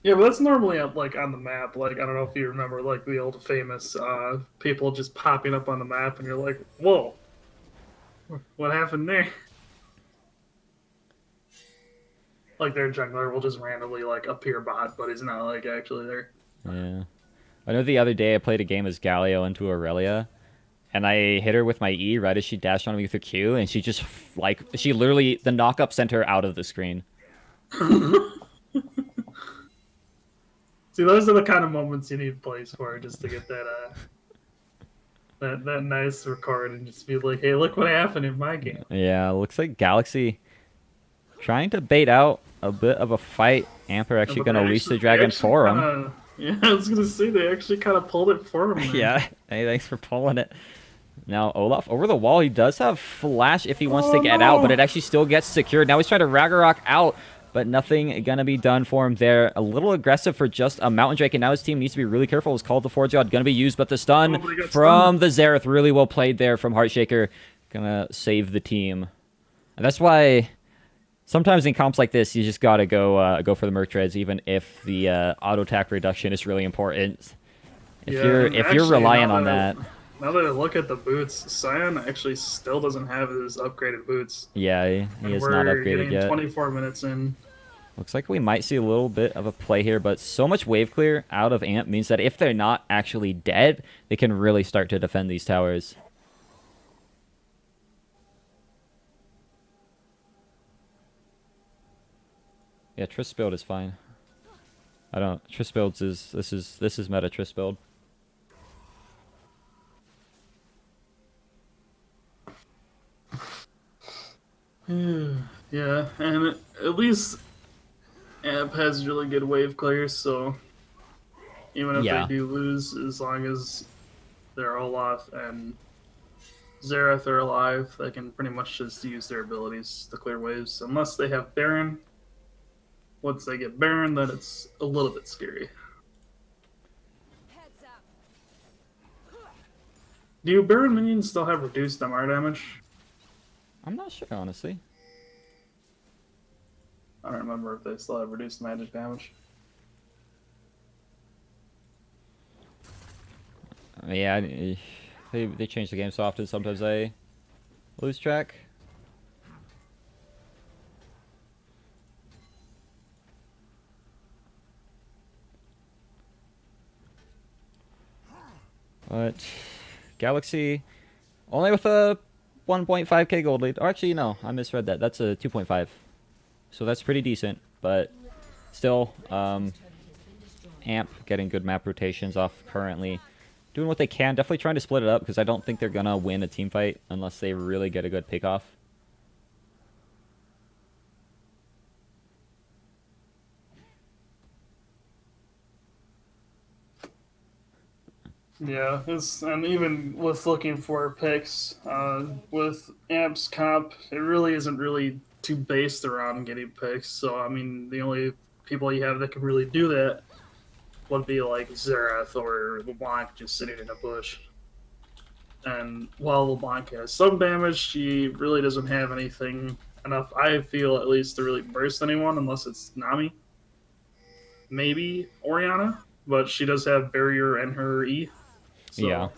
Yeah, but that's normally like on the map. Like I don't know if you remember like the old famous people just popping up on the map, and you're like, whoa, what happened there? Like their jungler will just randomly like appear bot, but he's not like actually there. Yeah. I know the other day I played a game as Galio into Aurelia, and I hit her with my E right as she dashed on me with her Q, and she just, like, she literally, the knock-up sent her out of the screen. See, those are the kind of moments you need plays for, just to get that that nice record and just be like, hey, look what happened in my game. Yeah, looks like Galaxy trying to bait out a bit of a fight. Amp are actually going to release the dragon for him. Yeah, I was going to say, they actually kind of pulled it for him. Yeah, hey, thanks for pulling it. Now, Olaf over the wall. He does have flash if he wants to get out, but it actually still gets secured. Now he's trying to Ragnarok out, but nothing going to be done for him there. A little aggressive for just a Mountain Drake, and now his team needs to be really careful. His Call of the Forge God going to be used, but the stun from the Xerath, really well played there from Heartshaker. Going to save the team. And that's why sometimes in comps like this, you just got to go for the Merc Treads, even if the auto attack reduction is really important. If you're relying on that. Now that I look at the boots, Sion actually still doesn't have his upgraded boots. Yeah, he is not upgraded yet. 24 minutes in. Looks like we might see a little bit of a play here, but so much wave clear out of Amp means that if they're not actually dead, they can really start to defend these towers. Yeah, Triss build is fine. Triss builds is this is meta Triss build. Yeah, and at least Amp has really good wave clears, so even if they do lose, as long as they're Olaf and Xerath are alive, they can pretty much just use their abilities to clear waves, unless they have Baron. Once they get Baron, then it's a little bit scary. Do Baron minions still have reduced MR damage? I'm not sure, honestly. I don't remember if they still have reduced magic damage. Yeah, they change the game so often, sometimes I lose track. But Galaxy only with a 1.5k gold lead. Or actually, no, I misread that. That's a 2.5. So that's pretty decent, but still, Amp getting good map rotations off currently. Doing what they can, definitely trying to split it up, because I don't think they're going to win a team fight unless they really get a good pick off. Yeah, and even with looking for picks, with Amp's comp, it really isn't really too based around getting picks. So, I mean, the only people you have that can really do that would be like Xerath or LeBlanc just sitting in a bush. And while LeBlanc has some damage, she really doesn't have anything enough, I feel, at least, to really burst anyone, unless it's Nami. Maybe Orianna, but she does have Barrier and her E. So. Yeah.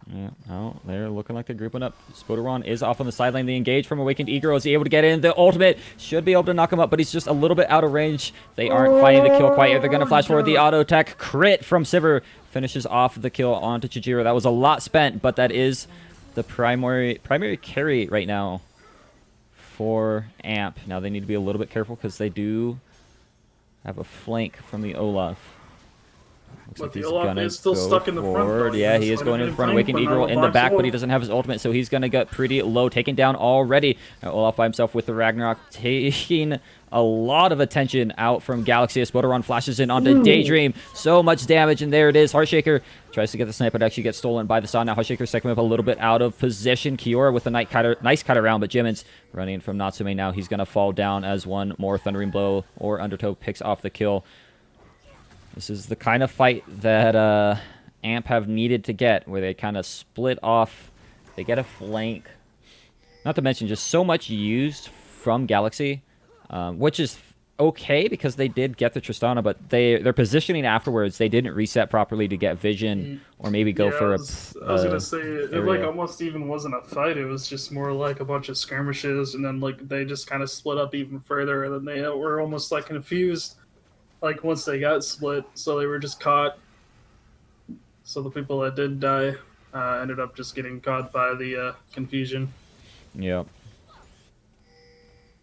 Yeah, oh, they're looking like they're grouping up. Spoderon is off on the sideline. The engage from Awakened Egro. Is he able to get in? The ultimate should be able to knock him up, but he's just a little bit out of range. They aren't finding the kill quite yet. They're going to flash forward. The auto attack crit from Sivir finishes off the kill onto Chijiro. That was a lot spent, but that is the primary carry right now for Amp. Now they need to be a little bit careful because they do have a flank from the Olaf. Looks like But the he's Olaf gonna is still go stuck in the front, though. forward. Yeah, he is going in front. Awakened Eagle in the back, but he doesn't have his ultimate, so he's gonna get pretty low, taken down already. Now, Olaf by himself with the Ragnarok, taking a lot of attention out from Galaxy. As Spoderon flashes in onto Daydream. So much damage, and there it is. Heartshaker tries to get the snipe, but actually gets stolen by the Sun. Now Heartshaker's second move a little bit out of position. Kiora with a nice cut around, but Jimin's running from Natsume now. He's gonna fall down as one more Thundering Blow or Undertow picks off the kill. This is the kind of fight that Amp have needed to get, where they kind of split off. They get a flank. Not to mention just so much used from Galaxy, which is okay because they did get the Tristana, but their positioning afterwards, they didn't reset properly to get vision or maybe go for I was gonna say it like almost even wasn't a fight. It was just more like a bunch of skirmishes, and then like they just kind of split up even further, and then they were almost like confused. Like once they got split, so they were just caught. So the people that did die ended up just getting caught by the confusion. Yep.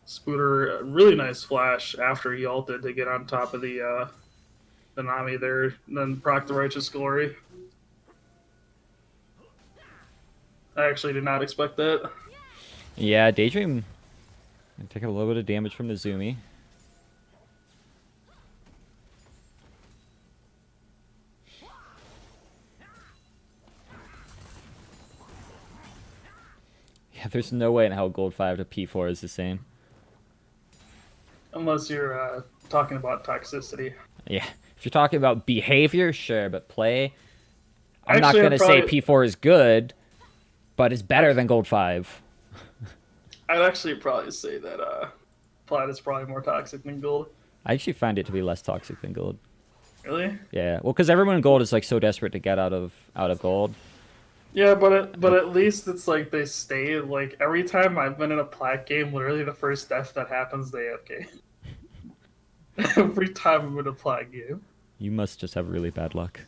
Spooter, really nice flash after he ulted to get on top of the Nami there, and then proc the Righteous Glory. I actually did not expect that. Yeah, Daydream taking a little bit of damage from the Zumi. Yeah, there's no way in hell Gold 5 to P4 is the same. Unless you're talking about toxicity. Yeah, if you're talking about behavior, sure, but play, I'm not going to say P4 is good, but it's better than Gold 5. I'd actually probably say that Plat is probably more toxic than Gold. I actually find it to be less toxic than Gold. Really? Yeah, well, because everyone in Gold is like so desperate to get out of Gold. Yeah, but at least it's like they stay. Like every time I've been in a Plat game, literally the first death that happens, they AFK. Every time I'm in a Plat game. You must just have really bad luck.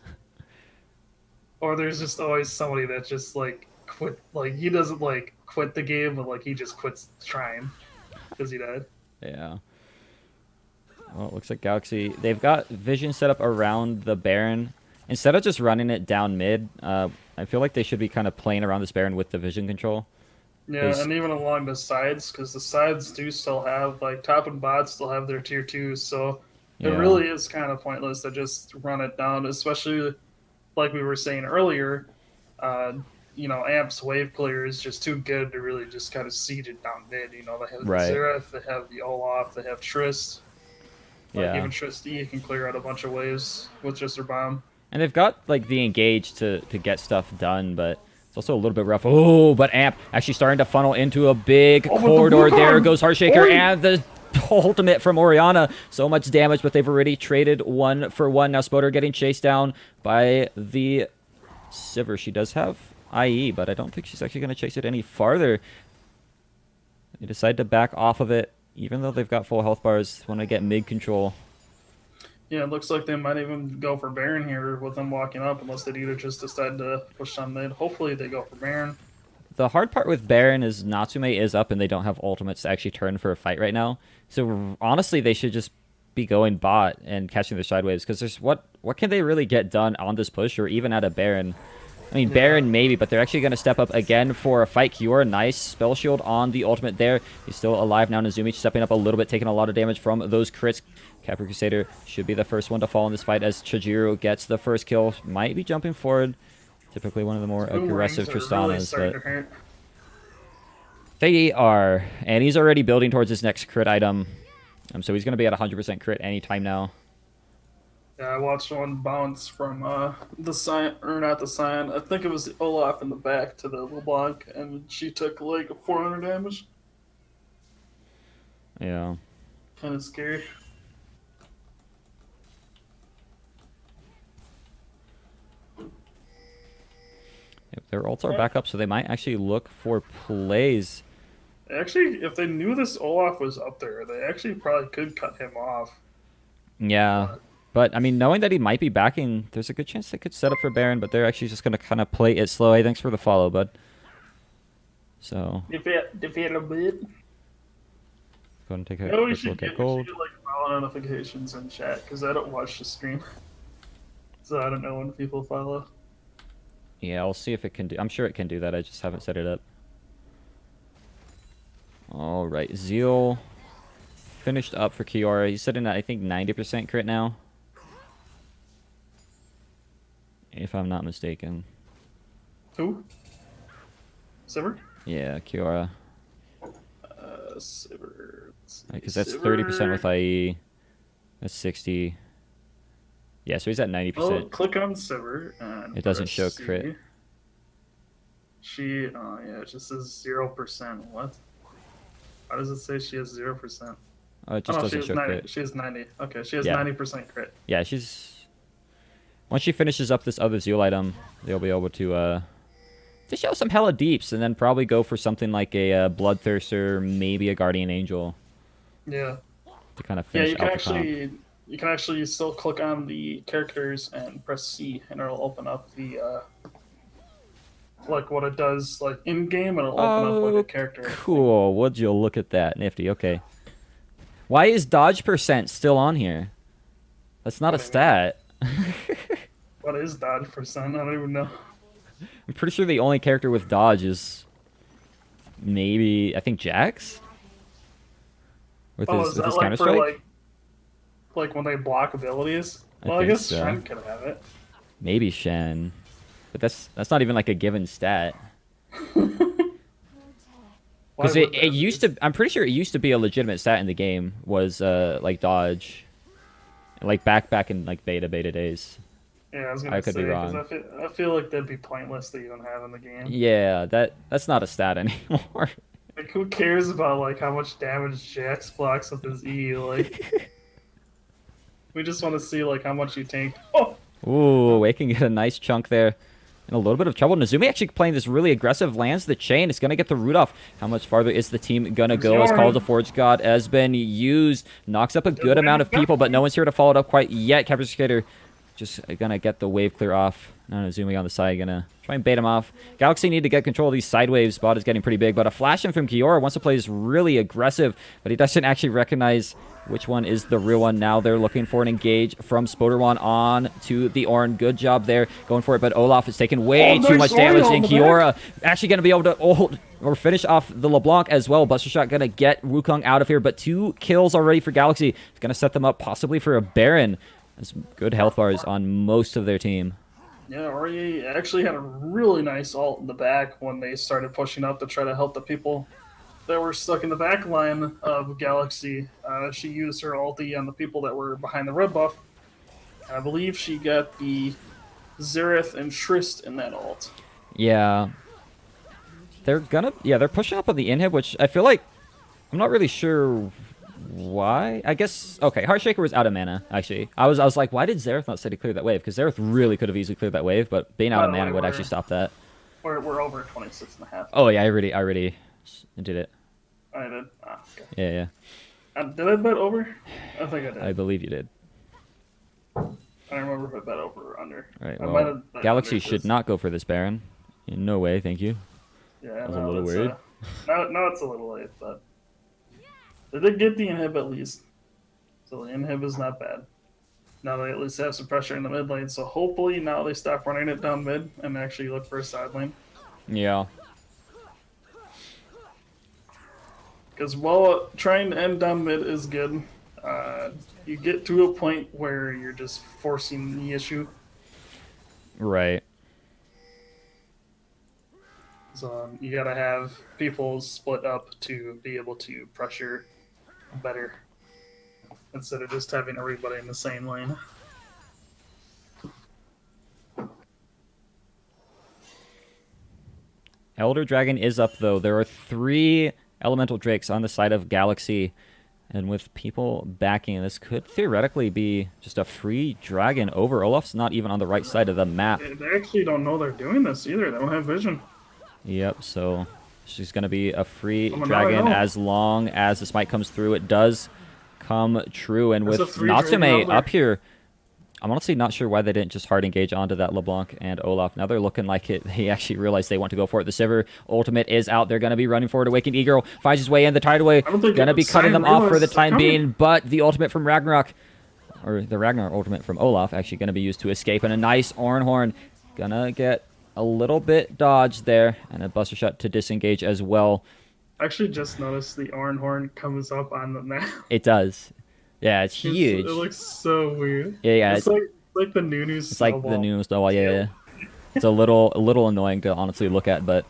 Or there's just always somebody that just like quit. Like he doesn't like quit the game, but like he just quits trying because he died. Yeah. Well, it looks like Galaxy, they've got vision set up around the Baron. Instead of just running it down mid, I feel like they should be kind of playing around this Baron with the vision control. Yeah, and even along the sides, because the sides do still have, like, top and bot still have their tier 2s, so it really is kind of pointless to just run it down, especially like we were saying earlier, you know, Amp's wave clear is just too good to really just kind of siege it down mid. You know, they have the Xerath, they have the Olaf, they have Trist. Like, even Trist E can clear out a bunch of waves with just their bomb. And they've got, like, the engage to get stuff done, but it's also a little bit rough. Oh, but Amp actually starting to funnel into a big corridor. There goes Heartshaker and the ultimate from Orianna. So much damage, but they've already traded 1 for 1. Now Spoder getting chased down by the Sivir. She does have IE, but I don't think she's actually going to chase it any farther. They decide to back off of it, even though they've got full health bars when they get mid control. Yeah, it looks like they might even go for Baron here with them walking up, unless they either just decide to push on mid. Hopefully they go for Baron. The hard part with Baron is Natsume is up and they don't have ultimates to actually turn for a fight right now. So honestly, they should just be going bot and catching the sideways, because there's what can they really get done on this push or even at a Baron? I mean, Baron maybe, but they're actually going to step up again for a fight. Kiora, nice spell shield on the ultimate there. He's still alive now. Nazumi stepping up a little bit, taking a lot of damage from those crits. Capra Crusader should be the first one to fall in this fight as Chijiro gets the first kill. Might be jumping forward. Typically one of the more aggressive Tristanas. Really but they are. And he's already building towards his next crit item. So he's going to be at 100% crit anytime now. Yeah, I watched one bounce from the Scion, or not the Scion. I think it was the Olaf in the back to the LeBlanc, and she took like 400 damage. Yeah. Kind of scary. Their ults are back up, so they might actually look for plays. Actually, if they knew this Olaf was up there, they actually probably could cut him off. Yeah. But, I mean, knowing that he might be backing, there's a good chance they could set up for Baron, but they're actually just going to kind of play it slow. Hey, thanks for the follow, bud. So. Defeat a bit. Go and take a quick look at gold. You should get, like, follow notifications in chat, because I don't watch the stream. so I don't know when people follow. Yeah, I'll see if it can do. I'm sure it can do that. I just haven't set it up. All right, Zeal finished up for Kiora. He's sitting at, I think, 90% crit now, if I'm not mistaken. Who? Sivir? Yeah, Kiora. Sivir. Because that's 30% with IE. That's 60. Yeah, so he's at 90%. Well, click on Sivir and it doesn't show C. crit. She, oh yeah, it just says 0%. What? Why does it say she has 0%? Oh, it just doesn't show 90. crit. She has 90. Okay, she has Yeah. 90% crit. Yeah, she's... Once she finishes up this other Zeal item, they'll be able to show some hella deeps, and then probably go for something like a Bloodthirster, maybe a Guardian Angel. Yeah. To kind of Yeah, finish you can out the comp. you can actually still click on the characters and press C, and it'll open up the like what it does like in game, and it'll open up like a character. Cool. Would you look at that, nifty? Okay. Why is dodge percent still on here? That's not a stat. What is dodge percent? I don't even know. I'm pretty sure the only character with dodge is maybe, I think, Jax? With his like counter for strike? like when they block abilities? I Well, I think guess so. Shen could have it. Maybe Shen. But that's not even like a given stat. Why Because would it that used be? to, I'm pretty sure it used to be a legitimate stat in the game, was like dodge. Like back in like beta days. Yeah, I was I gonna could say be because wrong. I feel like that'd be pointless to even have in the game. Yeah, that's not a stat anymore. Like, who cares about like how much damage Jax blocks with his E? Like, we just want to see like how much you tank. Oh, Ooh, Wei can get a nice chunk there. In a little bit of trouble. Nazumi actually playing this really aggressive, lands the chain. It's going to get the root off. How much farther is the team going to go as Call of the Forge God has been used? Knocks up a good amount of people, but no one's here to follow it up quite yet. Capture Skater just going to get the wave clear off. Now Nazumi on the side going to try and bait him off. Galaxy need to get control of these side waves. Bot is getting pretty big, but a flash in from Kiora wants to play this really aggressive, but he doesn't actually recognize which one is the real one. Now they're looking for an engage from Spoderwan on to the Ornn. Good job there going for it, but Olaf is taking way too much damage, and Kiora actually going to be able to hold or finish off the LeBlanc as well. Buster Shot going to get Wukong out of here, but 2 kills already for Galaxy. It's going to set them up possibly for a Baron. There's good health bars on most of their team. yeah, Ori actually had a really nice ult in the back when they started pushing up to try to help the people that were stuck in the back line of Galaxy. She used her ulti on the people that were behind the red buff. I believe she got the Xerath and Trist in that ult. Yeah. They're pushing up on the inhib, which I feel like, I'm not really sure why. I guess, okay, Heartshaker was out of mana, actually. I was like, why did Xerath not say to clear that wave? Because Xerath really could have easily cleared that wave, but being out of mana would actually stop that. We're over 26.5. Oh, yeah, I already did it. I did. Ah, okay. Yeah. Did I bet over? I think I did. I believe you did. I don't remember if I bet over or under. All right, I might well, have bet Galaxy under, should not go for this Baron. In no way, thank you. Yeah, I was a little worried. Now it's a little late, but they did get the inhib at least. So the inhib is not bad. Now they at least have some pressure in the mid lane, so hopefully now they stop running it down mid and actually look for a side lane. Yeah. Because while trying to end down mid is good, you get to a point where you're just forcing the issue. Right. So you gotta have people split up to be able to pressure better instead of just having everybody in the same lane. Elder Dragon is up, though. There are 3 Elemental Drakes on the side of Galaxy. And with people backing, this could theoretically be just a free dragon over. Olaf's not even on the right side of the map. They actually don't know they're doing this either. They don't have vision. Yep, so she's going to be a free Oh, now I dragon know. as long as the smite comes through. It does come true. And There's with a free dragon Natsume out there. up here, I'm honestly not sure why they didn't just hard engage onto that LeBlanc and Olaf. Now they're looking like it. They actually realize they want to go for it. The Sivir ultimate is out. They're going to be running forward. Awakened E-Girl finds his way in. The Tideway I don't think going to be cutting them off for the time being. But the ultimate from Ragnarok or the Ragnar ultimate from Olaf actually going to be used to escape, and a nice Ornhorn gonna get a little bit dodged there, and a Buster Shot to disengage as well. I actually just noticed the Ornhorn comes up on the map. It does. Yeah, it's It huge. looks so weird. Yeah, It's like the new it's like the snowball. new snowball. Yeah. It's a little annoying to honestly look at, but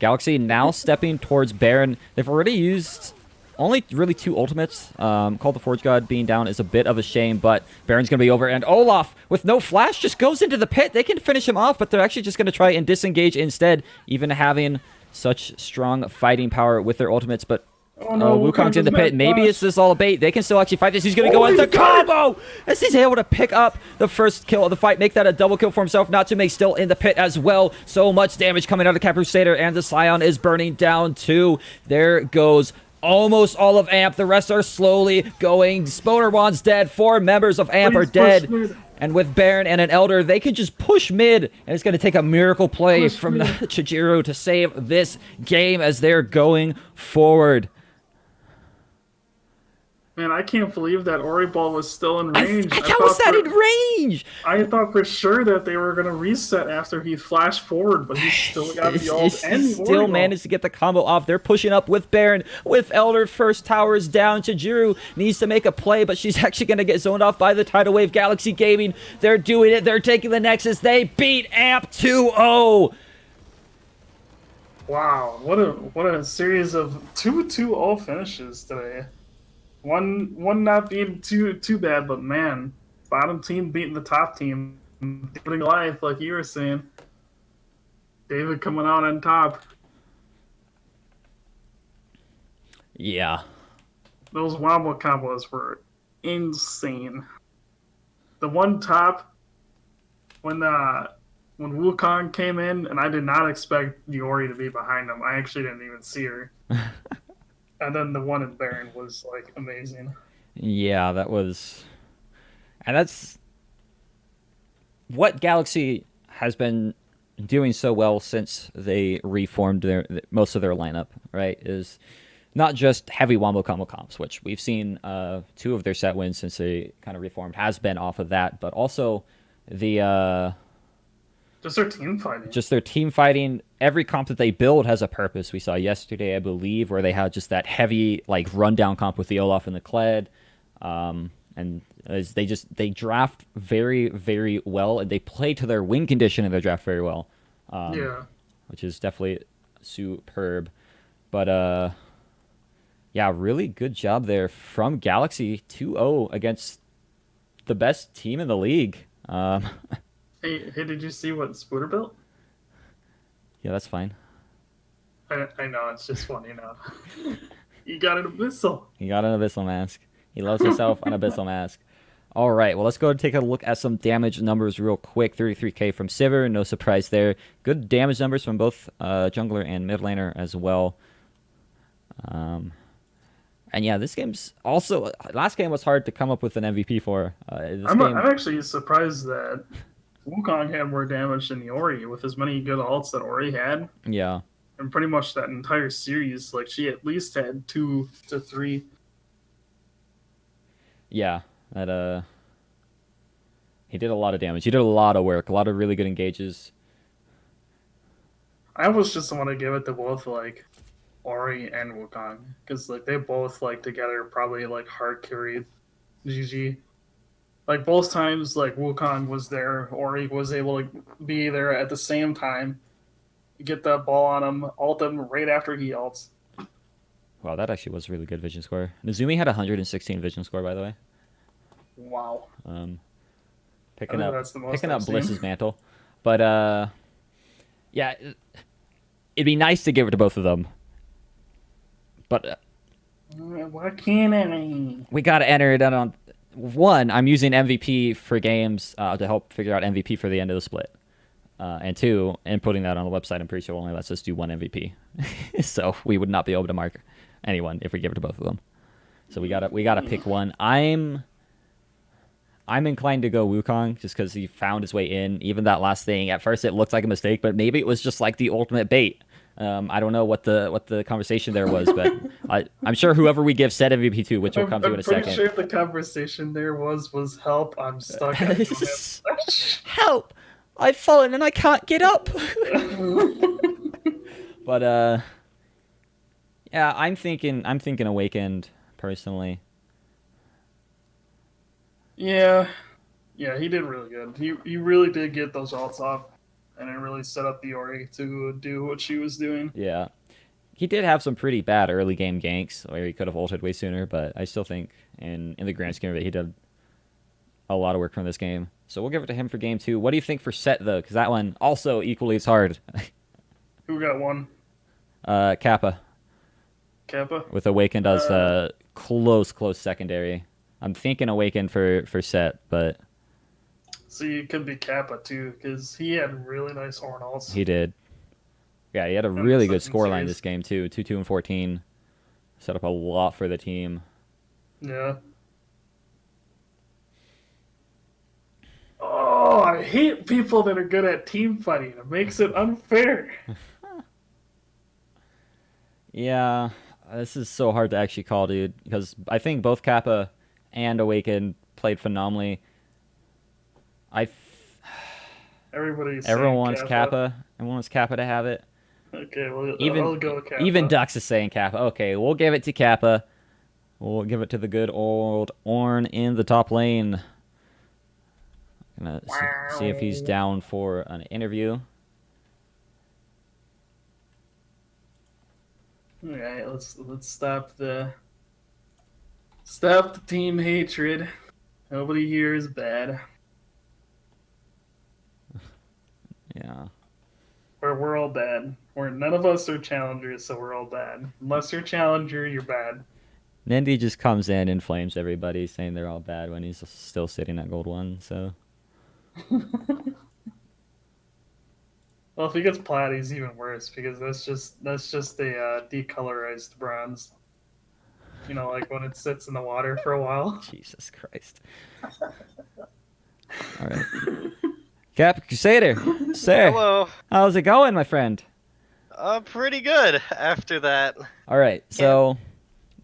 Galaxy now stepping towards Baron. They've already used only really 2 ultimates. Call the Forge God being down is a bit of a shame, but Baron's going to be over, and Olaf, with no flash, just goes into the pit. They can finish him off, but they're actually just going to try and disengage instead, even having such strong fighting power with their ultimates, but Oh no, Wukong's in the pit. Maybe flash. it's this all a bait. They can still actually fight this. He's going to go into combo as he's able to pick up the first kill of the fight, make that a double kill for himself. Not to make still in the pit as well. So much damage coming out of Cap Crusader, and the Scion is burning down too. There goes almost all of AMP. The rest are slowly going. Sponerwan's dead. 4 members of AMP are dead. And with Baron and an Elder, they can just push mid, and it's going to take a miracle play from Chijiro to save this game as they're going forward. Man, I can't believe that Ori Ball was still in range. How was that in range? I thought for sure that they were going to reset after he flashed forward, but he still got the ult and He the Ori still Ball. managed to get the combo off. They're pushing up with Baron, with Elder. First towers down. Chijiro needs to make a play, but she's actually going to get zoned off by the Tidal Wave. Galaxy Gaming, they're doing it. They're taking the Nexus. They beat AMP 2-0. Wow, what a series of 2-2-0 finishes today. One not being too bad, but man, bottom team beating the top team, putting life like you were saying. David coming out on top. Yeah. Those wombo combos were insane. The one top when Wukong came in, and I did not expect Diori to be behind him. I actually didn't even see her. And then the one in Baron was like amazing. Yeah, that was, and that's what Galaxy has been doing so well since they reformed most of their lineup. Right, is not just heavy wombo combo comps, which we've seen 2 of their set wins since they kind of reformed has been off of that, but also the Just their team fighting. Just their team fighting. Every comp that they build has a purpose. We saw yesterday, I believe, where they had just that heavy like rundown comp with the Olaf and the Kled. And as they draft very, very well, and they play to their win condition in their draft very well. Which is definitely superb. But yeah, really good job there from Galaxy 2-0 against the best team in the league. Hey, did you see what Spooter built? Yeah, that's fine. I know, it's just funny now. He got an Abyssal. He got an Abyssal Mask. He loves himself an Abyssal Mask. All right, well, let's go and take a look at some damage numbers real quick. 33k from Sivir, no surprise there. Good damage numbers from both jungler and mid laner as well. And yeah, this game's also... Last game was hard to come up with an MVP for. I'm actually surprised that Wukong had more damage than Ori with as many good ults that Ori had. Yeah. And pretty much that entire series, like she at least had 2 to 3. Yeah, that he did a lot of damage. He did a lot of work, a lot of really good engages. I almost just want to give it to both like Ori and Wukong because like they both like together probably like hard carried GG. Like both times, like Wukong was there, Ori was able to be there at the same time, get that ball on him, ult him right after he ults. Wow, that actually was a really good vision score. Nezumi had 116 vision score, by the way. Wow. Picking up seen. Bliss's mantle, but yeah, it'd be nice to give it to both of them, but why can't I? we gotta enter it on. One, I'm using MVP for games to help figure out MVP for the end of the split. And 2, inputting that on the website, I'm pretty sure only lets us do 1 MVP. So we would not be able to mark anyone if we give it to both of them. So we gotta pick one. I'm inclined to go Wukong just because he found his way in. Even that last thing, at first it looked like a mistake, but maybe it was just like the ultimate bait. I don't know what the conversation there was, but I'm sure whoever we give set MVP to, which will come to in I'm a pretty second. sure the conversation there was help. I'm stuck. I don't have Help! I've fallen and I can't get up. But yeah, I'm thinking Awakened personally. Yeah, yeah, he did really good. He really did get those ults off, and it really set up the Ori to do what she was doing. Yeah, he did have some pretty bad early game ganks where he could have ulted way sooner, but I still think in the grand scheme of it, he did a lot of work from this game. So we'll give it to him for game two. What do you think for set though? Because that one also equally as hard. Who got one? Kappa Kappa. with Awakened as Uh, close secondary. I'm thinking Awakened for set, but See, it could be Kappa too, because he had really nice Ornals he did. Yeah, he had a in the really good second scoreline series. this game too. 2-2 and 14. Set up a lot for the team. Yeah. Oh, I hate people that are good at team fighting. It makes it unfair. Yeah, this is so hard to actually call, dude, because I think both Kappa and Awakened played phenomenally. I Everybody's Everyone saying wants Kappa. Kappa. Everyone wants Kappa to have it. Okay, well, Even I'll go with even Kappa. Dux is saying Kappa. Okay, we'll give it to Kappa. We'll give it to the good old Orn in the top lane. Gonna see if he's Wow. down for an interview. All right, let's stop the team hatred. Nobody here is bad. Yeah. We're all bad. We're none of us are challengers, so we're all bad. Unless you're a challenger, you're bad. Nindy just comes in and flames everybody, saying they're all bad when he's still sitting at gold one. So Well, if he gets plat, he's even worse because that's just a decolorized bronze. You know, like when it sits in the water for a while. Jesus Christ. All right, Cap Crusader, sir, Hello. how's it going, my friend? Pretty good after that. All right, Can't. so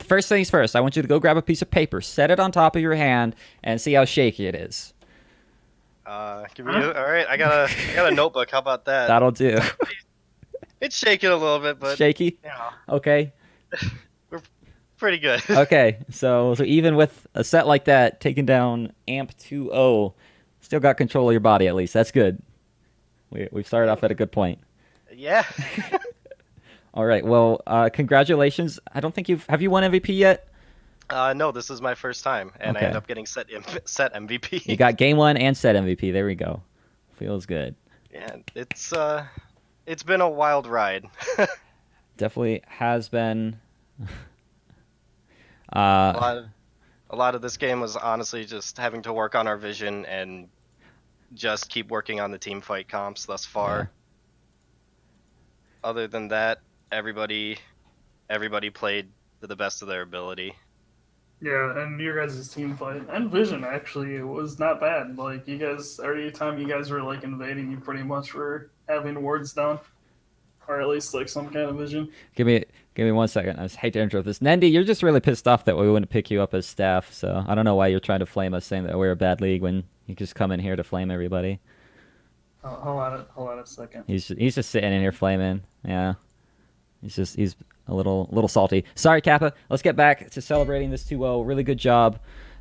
first things first, I want you to go grab a piece of paper, set it on top of your hand, and see how shaky it is. Give me. All right, I got a notebook. How about that? That'll do. It's shaking a little bit, but Shaky. yeah, Okay. we're pretty good. Okay. So even with a set like that, taking down Amp 2-0, still got control of your body at least. That's good. We've started off at a good point. Yeah. All right. Well, congratulations. I don't think have you won MVP yet? No, this is my first time, and I Okay. end up getting set MVP. You got game one and set MVP. There we go. Feels good. Yeah, it's been a wild ride. Definitely has been. a lot of, a lot of this game was honestly just having to work on our vision and just keep working on the team fight comps thus far. Other than that, everybody played to the best of their ability. Yeah, and your guys' team fight and vision actually it was not bad. Like you guys, every time you guys were like invading, you pretty much were having wards down, or at least like some kind of vision. Give me 1 second. I just hate to interrupt this. Nendy, you're just really pissed off that we wouldn't pick you up as staff. So I don't know why you're trying to flame us, saying that we're a bad league when you just come in here to flame everybody. Hold on a second. He's just sitting in here flaming. Yeah, he's a little salty. Sorry, Kappa. Let's get back to celebrating this 2-0. Really good job.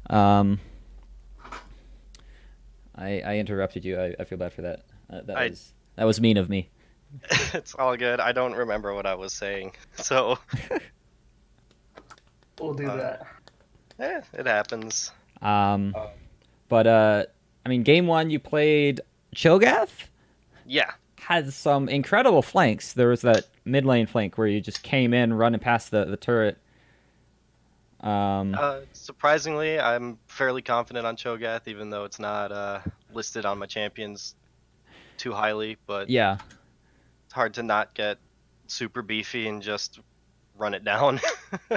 I interrupted you. I feel bad for that. That was mean of me. It's all good. I don't remember what I was saying, so We'll do that. it happens. But I mean, game one you played Cho'Gath. Yeah. Had some incredible flanks. There was that mid lane flank where you just came in running past the turret. Surprisingly, I'm fairly confident on Cho'Gath, even though it's not listed on my champions too highly. But Yeah, it's hard to not get super beefy and just run it down.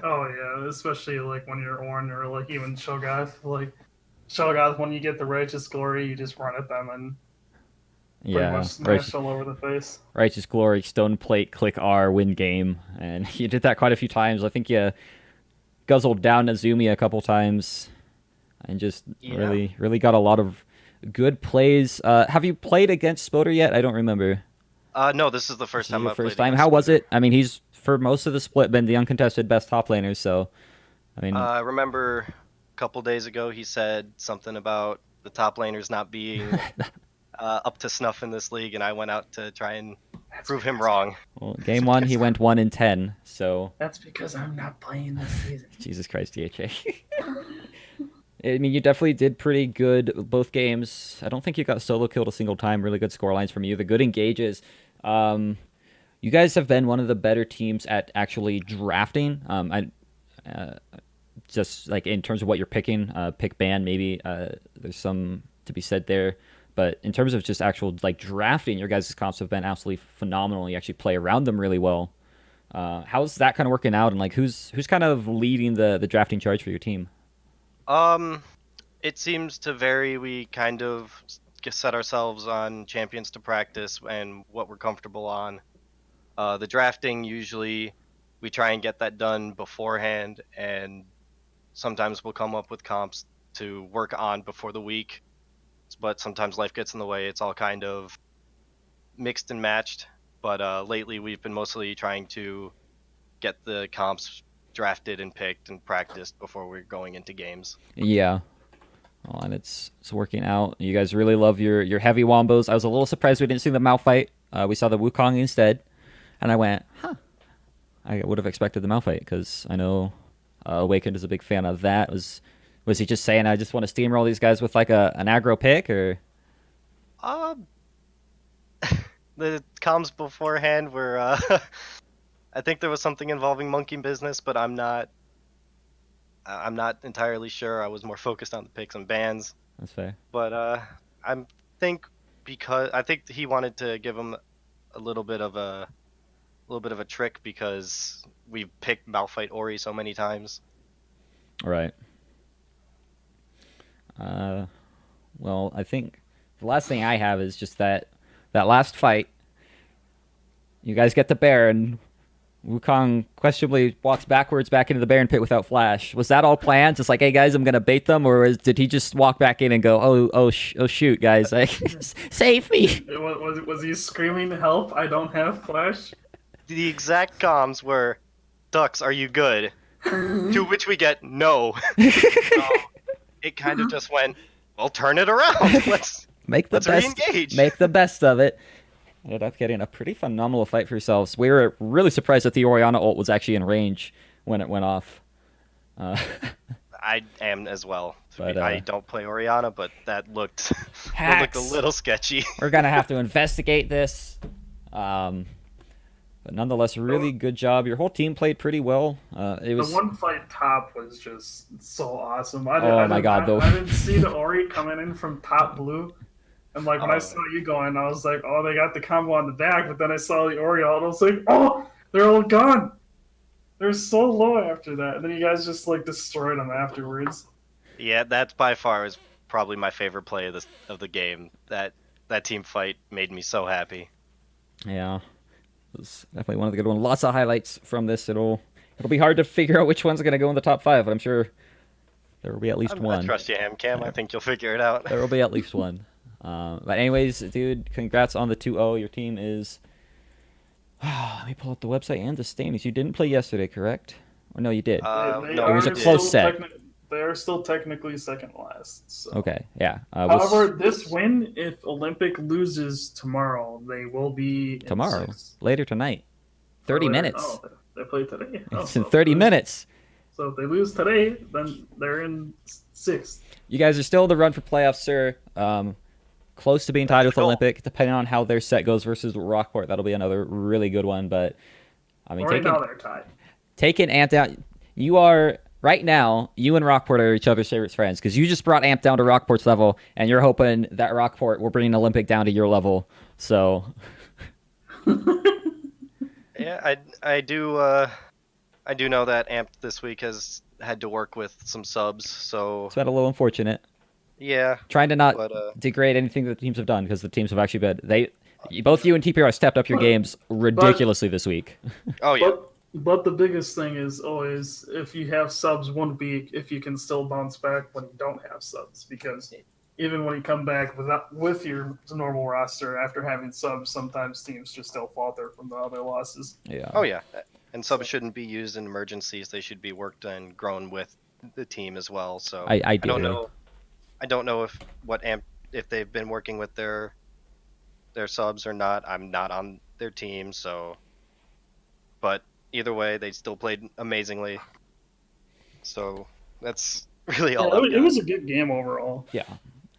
Oh yeah, especially like when you're Ornn or like even Shogoth. Like Shogoth, when you get the righteous glory, you just run at them and pretty Yeah, much smashed all over the face. Righteous Glory, Stone Plate, click R, win game, and you did that quite a few times. I think you guzzled down Nazumi a couple times, and just Yeah. really got a lot of good plays. Have you played against Spoder yet? I don't remember. No, this is the This first is time your I've first played time. against How was Splinter. it? I mean, he's for most of the split been the uncontested best top laner. So, I mean, I remember a couple days ago he said something about the top laners not being up to snuff in this league, and I went out to try and prove him wrong. well, game one he went 1-10. So, That's because I'm not playing this season. Jesus Christ, DHA. I mean, you definitely did pretty good both games. I don't think you got solo killed a single time. Really good score lines from you. The good engages. You guys have been one of the better teams at actually drafting. Just like in terms of what you're picking, pick ban maybe. There's some to be said there. But in terms of just actual like drafting, your guys' comps have been absolutely phenomenal. You actually play around them really well. How's that kind of working out? And like, who's kind of leading the drafting charge for your team? It seems to vary. We kind of set ourselves on champions to practice and what we're comfortable on. The drafting, usually we try and get that done beforehand, and sometimes we'll come up with comps to work on before the week. But sometimes life gets in the way. It's all kind of mixed and matched. But lately we've been mostly trying to get the comps drafted and picked and practiced before we're going into games. Yeah. Well, and it's working out. You guys really love your heavy wombos. I was a little surprised we didn't see the Malphite. We saw the Wukong instead, and I went, huh. I would have expected the Malphite because I know Awakened is a big fan of that. Was he just saying I just want to steamroll these guys with like an aggro pick or? Uh, the comms beforehand were, I think there was something involving monkey business, but I'm not entirely sure. I was more focused on the picks and bans. That's fair. But I think because I think he wanted to give him a little bit of a trick because we've picked Malphite Ori so many times. All right. Well, I think the last thing I have is just that last fight. You guys get the bear, and Wukong questionably walks backwards back into the Baron pit without flash. Was that all planned? Just like, hey guys, I'm gonna bait them, or did he just walk back in and go, oh shoot, guys, like, save me? Was he screaming help? I don't have flash. The exact comms were, "Ducks, are you good?" To which we get no. So it kind of just went, well, turn it around. Let's re-engage. Make the best of it. Ended up getting a pretty phenomenal fight for yourselves. We were really surprised that the Orianna ult was actually in range when it went off. I am as well. But, I don't play Orianna, but that looked Hacks. a little sketchy. We're gonna have to investigate this. But nonetheless, really good job. Your whole team played pretty well. It was The one fight top was just so awesome. I didn't see the Ori coming in from top blue. And like when I saw you going, I was like, oh, they got the combo on the back. But then I saw the Ori ult, I was like, oh, they're all gone. They're so low after that. And then you guys just like destroyed them afterwards. Yeah, that by far is probably my favorite play of the game. That team fight made me so happy. Yeah, it was definitely one of the good ones. Lots of highlights from this. It'll be hard to figure out which one's gonna go in the top 5, but I'm sure there will be at least one. I trust you, Cam. I think you'll figure it out. There will be at least one. But anyways, dude, congrats on the 2-0. Your team is... let me pull up the website and the standings. You didn't play yesterday, correct? Or no, you did. No, it was a close set. They are still technically second last. So. Okay, yeah. However, this win, if Olympic loses tomorrow, they will be tomorrow, in 6th. later tonight. 30 minutes. Oh, they play today. It's in 30 minutes. So if they lose today, then they're in 6th. You guys are still in the run for playoffs, sir. Close to being tied with cool. Olympic, depending on how their set goes versus Rockport. That'll be another really good one. But I mean, now they're tied. Taking Amp down, you are right now. You and Rockport are each other's favorite friends because you just brought Amp down to Rockport's level, and you're hoping that Rockport will bring Olympic down to your level. So, yeah, I do know that Amp this week has had to work with some subs, so it's been a little unfortunate. Yeah, Trying to not but degrade anything that the teams have done because the teams have actually been both you and TPR stepped up your games ridiculously this week. oh yeah, But the biggest thing is always if you have subs 1 week, if you can still bounce back when you don't have subs, because even when you come back with your normal roster after having subs, sometimes teams just still falter from the other losses. Yeah. oh yeah. And subs shouldn't be used in emergencies. They should be worked and grown with the team as well. So I don't Ideally. know. I don't know if they've been working with their subs or not. I'm not on their team, so. But either way, they still played amazingly. So that's really all. It was a good game overall. Yeah.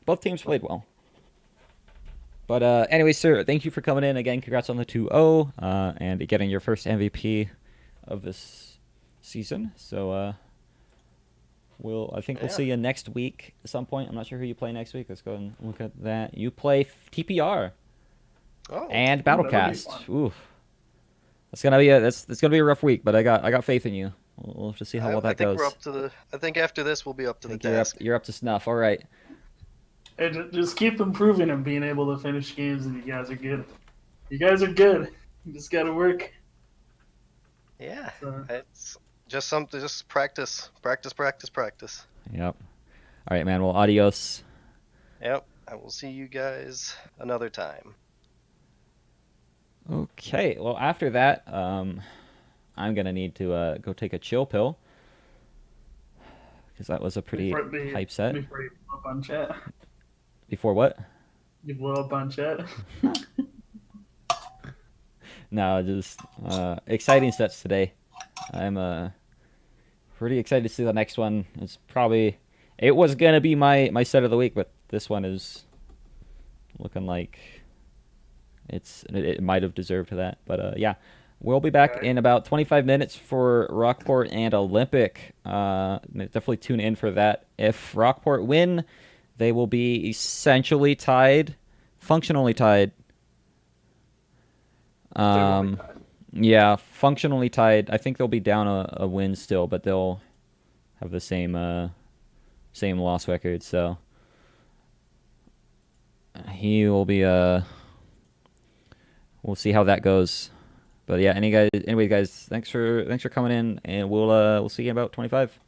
Both teams played well. But anyway, sir, thank you for coming in again. Congrats on the 2-0 and getting your first MVP of this season. So I think we'll see you next week at some point. I'm not sure who you play next week. Let's go and look at that. You play TPR and Battlecast. Ooh, that's gonna be a rough week. But I got faith in you. We'll have to see how well that goes. I think after this we'll be up to the task. You're up to snuff. All right. And just keep improving and being able to finish games, and you guys are good. You guys are good. You just got to work. Yeah, it's just practice. Yep. All right, man. Well, adios. Yep. I will see you guys another time. Okay. Well, after that, I'm gonna need to go take a chill pill because that was a pretty hype set. Before you blow up on chat. Before what? You blow up on chat. No, just exciting sets today. I'm pretty excited to see the next one. It was gonna be my set of the week, but this one is looking like it might have deserved that. But yeah, we'll be back in about 25 minutes for Rockport and Olympic. Definitely tune in for that. If Rockport win, they will be essentially tied, functionally tied. Yeah, functionally tied. I think they'll be down a win still, but they'll have the same loss record. So he will be we'll see how that goes. But yeah, anyway, guys, thanks for coming in, and we'll see you in about 25.